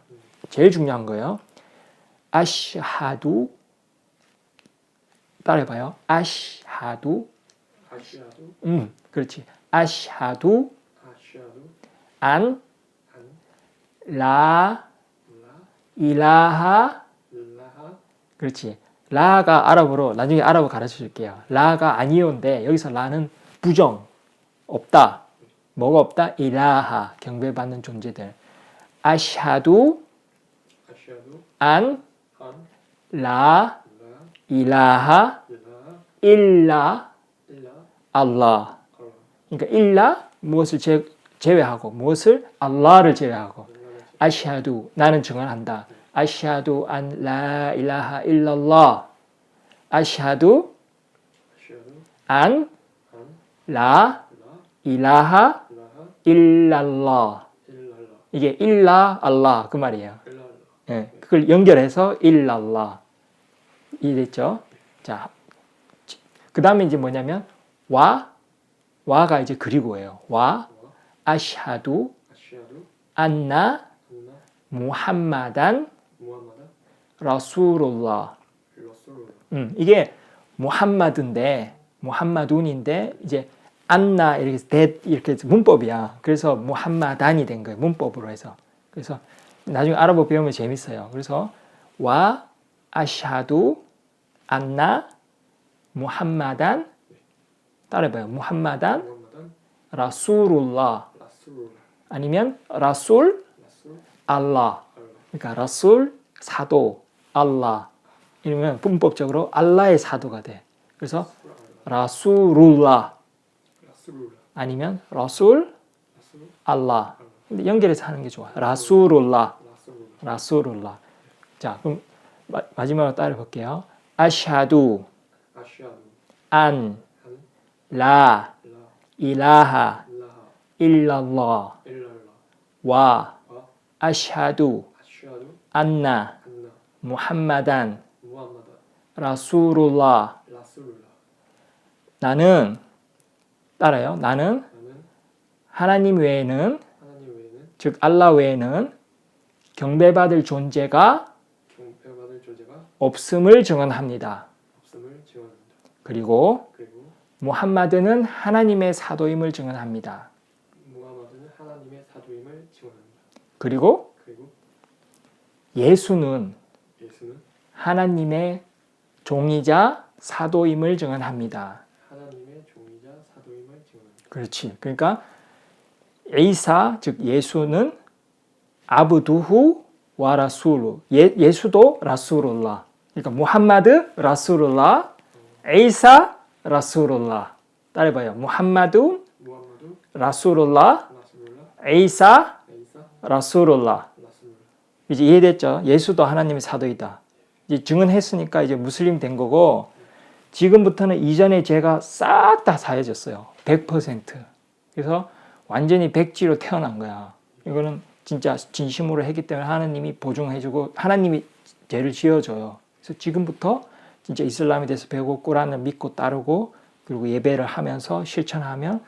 제일 중요한 거예요. 아시하두 따라해봐요. 아시하두 아시아도 그렇지. 아시하두 안 안 라 라 일라하 라하 그렇지. 라가 아랍어로 나중에 아랍어 가르쳐 줄게요. 라가 아니오인데 여기서 라는 부정 없다. 뭐가 없다? 일라하 경배받는 존재들. 아시하두 아시아도 안 안 라 라 일라하 일라 일라 일라 알라. 알라 그러니까 일라 무엇을 제외하고 무엇을 알라를 제외하고 아시하두 나는 증언한다. 아시하두 안 라 일라하 일랄라. 아시하두 아시아도 안 안 라 라 일라하 라하 일랄라. 일랄라 이게 일라 알라 그 말이에요. 일랄라 예, 그걸 연결해서 일랄라. 이해됐죠? 자, 그 다음에 이제 뭐냐면 와가 이제 그리고예요. 와 아시하두 아시아도 안나 안나 무함마단 무함마다 라술ullah. 라술라 이게 무함마둔인데 이제 안나 이렇게 문법이야. 그래서 무함마단이 된 거예요. 문법으로 해서. 그래서 나중에 아랍어 배우면 재밌어요. 그래서 와 아시하두 안나 무함마단 따라해봐요. 무함마단 무함마단 라술ullah 라술라 아니면 라술 라술 알라. 알라 그러니까 라술 사도 알라 이러면 문법적으로 알라의 사도가 돼. 그래서 라술ullah 라술라 아니면 라술 라술 알라. 근데 연결해서 하는 게 좋아. 라술ullah 라술라 라술ullah. 자, 그럼 마지막으로 따라 볼게요. 아시하두 아시아도 안 안 라 라 일라하 라하 일랄라 일랄라 와 와 아시하두 아시아도 안나 안나 무함마단 무함마다 라술ullah 라술라 나는 따라요. 나는 나는 하나님 외에는 하나님 외에는 즉 알라 외에는 경배받을 존재가 경배받을 존재가 없음을 증언합니다. 없음을 증언합니다. 그리고 그리고 무함마드는 하나님의 사도임을 증언합니다. 무하마드는 하나님의 사도임을 증언합니다. 그리고 그리고 예수는 예수는 하나님의 종이자 사도임을 증언합니다. 하나님의 종이자 사도임을 증언합니다. 그렇지. 그러니까 에이사 즉 예수는 아브두후 와 라술루 예수도 라술ullah. 그러니까 무함마드 라술ullah, 에이사 라술ullah. 따라해봐요. 무함마드 무함마드 라술ullah, 라술라 에이사 에이사 라술ullah. 라술라 이제 이해됐죠? 예수도 하나님의 사도이다. 이제 증언했으니까 이제 무슬림 된 거고 지금부터는 이전의 죄가 싹 다 사해졌어요. 100%. 그래서 완전히 백지로 태어난 거야. 이거는 진짜 진심으로 했기 때문에 하나님이 보증해주고 하나님이 죄를 지어줘요. 그래서 지금부터 진짜 이슬람에 대해서 배우고 꾸란을 믿고 따르고 그리고 예배를 하면서 실천하면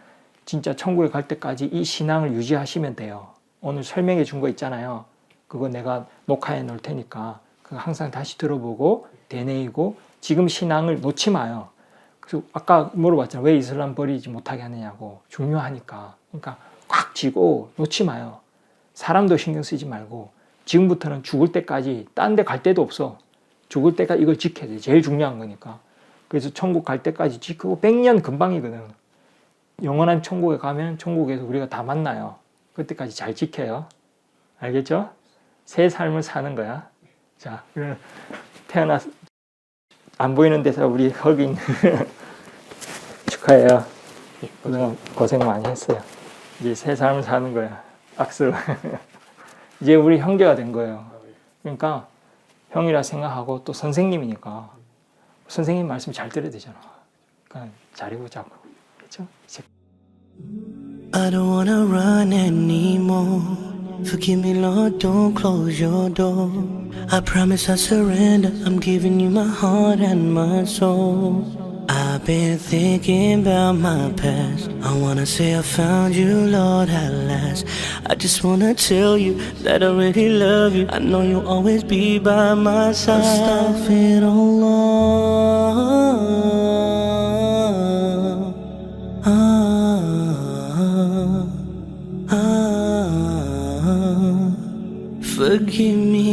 진짜 천국에 갈 때까지 이 신앙을 유지하시면 돼요. 오늘 설명해 준 거 있잖아요. 그거 내가 녹화해 놓을 테니까 그거 항상 다시 들어보고 되뇌이고 지금 신앙을 놓지 마요. 그래서 아까 물어봤잖아요. 왜 이슬람 버리지 못하게 하느냐고. 중요하니까. 그러니까 꽉 쥐고 놓지 마요. 사람도 신경 쓰지 말고 지금부터는 죽을 때까지 딴 데 갈 데도 없어. 죽을 때까지 이걸 지켜야 돼. 제일 중요한 거니까. 그래서 천국 갈 때까지 지키고 100년 금방이거든. 영원한 천국에 가면 천국에서 우리가 다 만나요. 그때까지 잘 지켜요. 알겠죠? 새 삶을 사는 거야. 자, 태어나서 안 보이는 데서 우리 흑인 축하해요. 그동안 고생 많이 했어요. 이제 새 삶을 사는 거야. 악수. 이제 우리 형제가 된 거예요. 그러니까 형이라 생각하고 또 선생님이니까 선생님 말씀 잘 들어야 되잖아. 그러니까 잘해보자고. 그렇죠? I don't wanna run anymore. Forgive me, Lord, don't close your door. I promise I surrender. I'm giving you my heart and my soul. I've been thinking about my past. I wanna say I found you, Lord, at last. I just wanna tell you that I really love you. I know you'll always be by my side. Forgive me.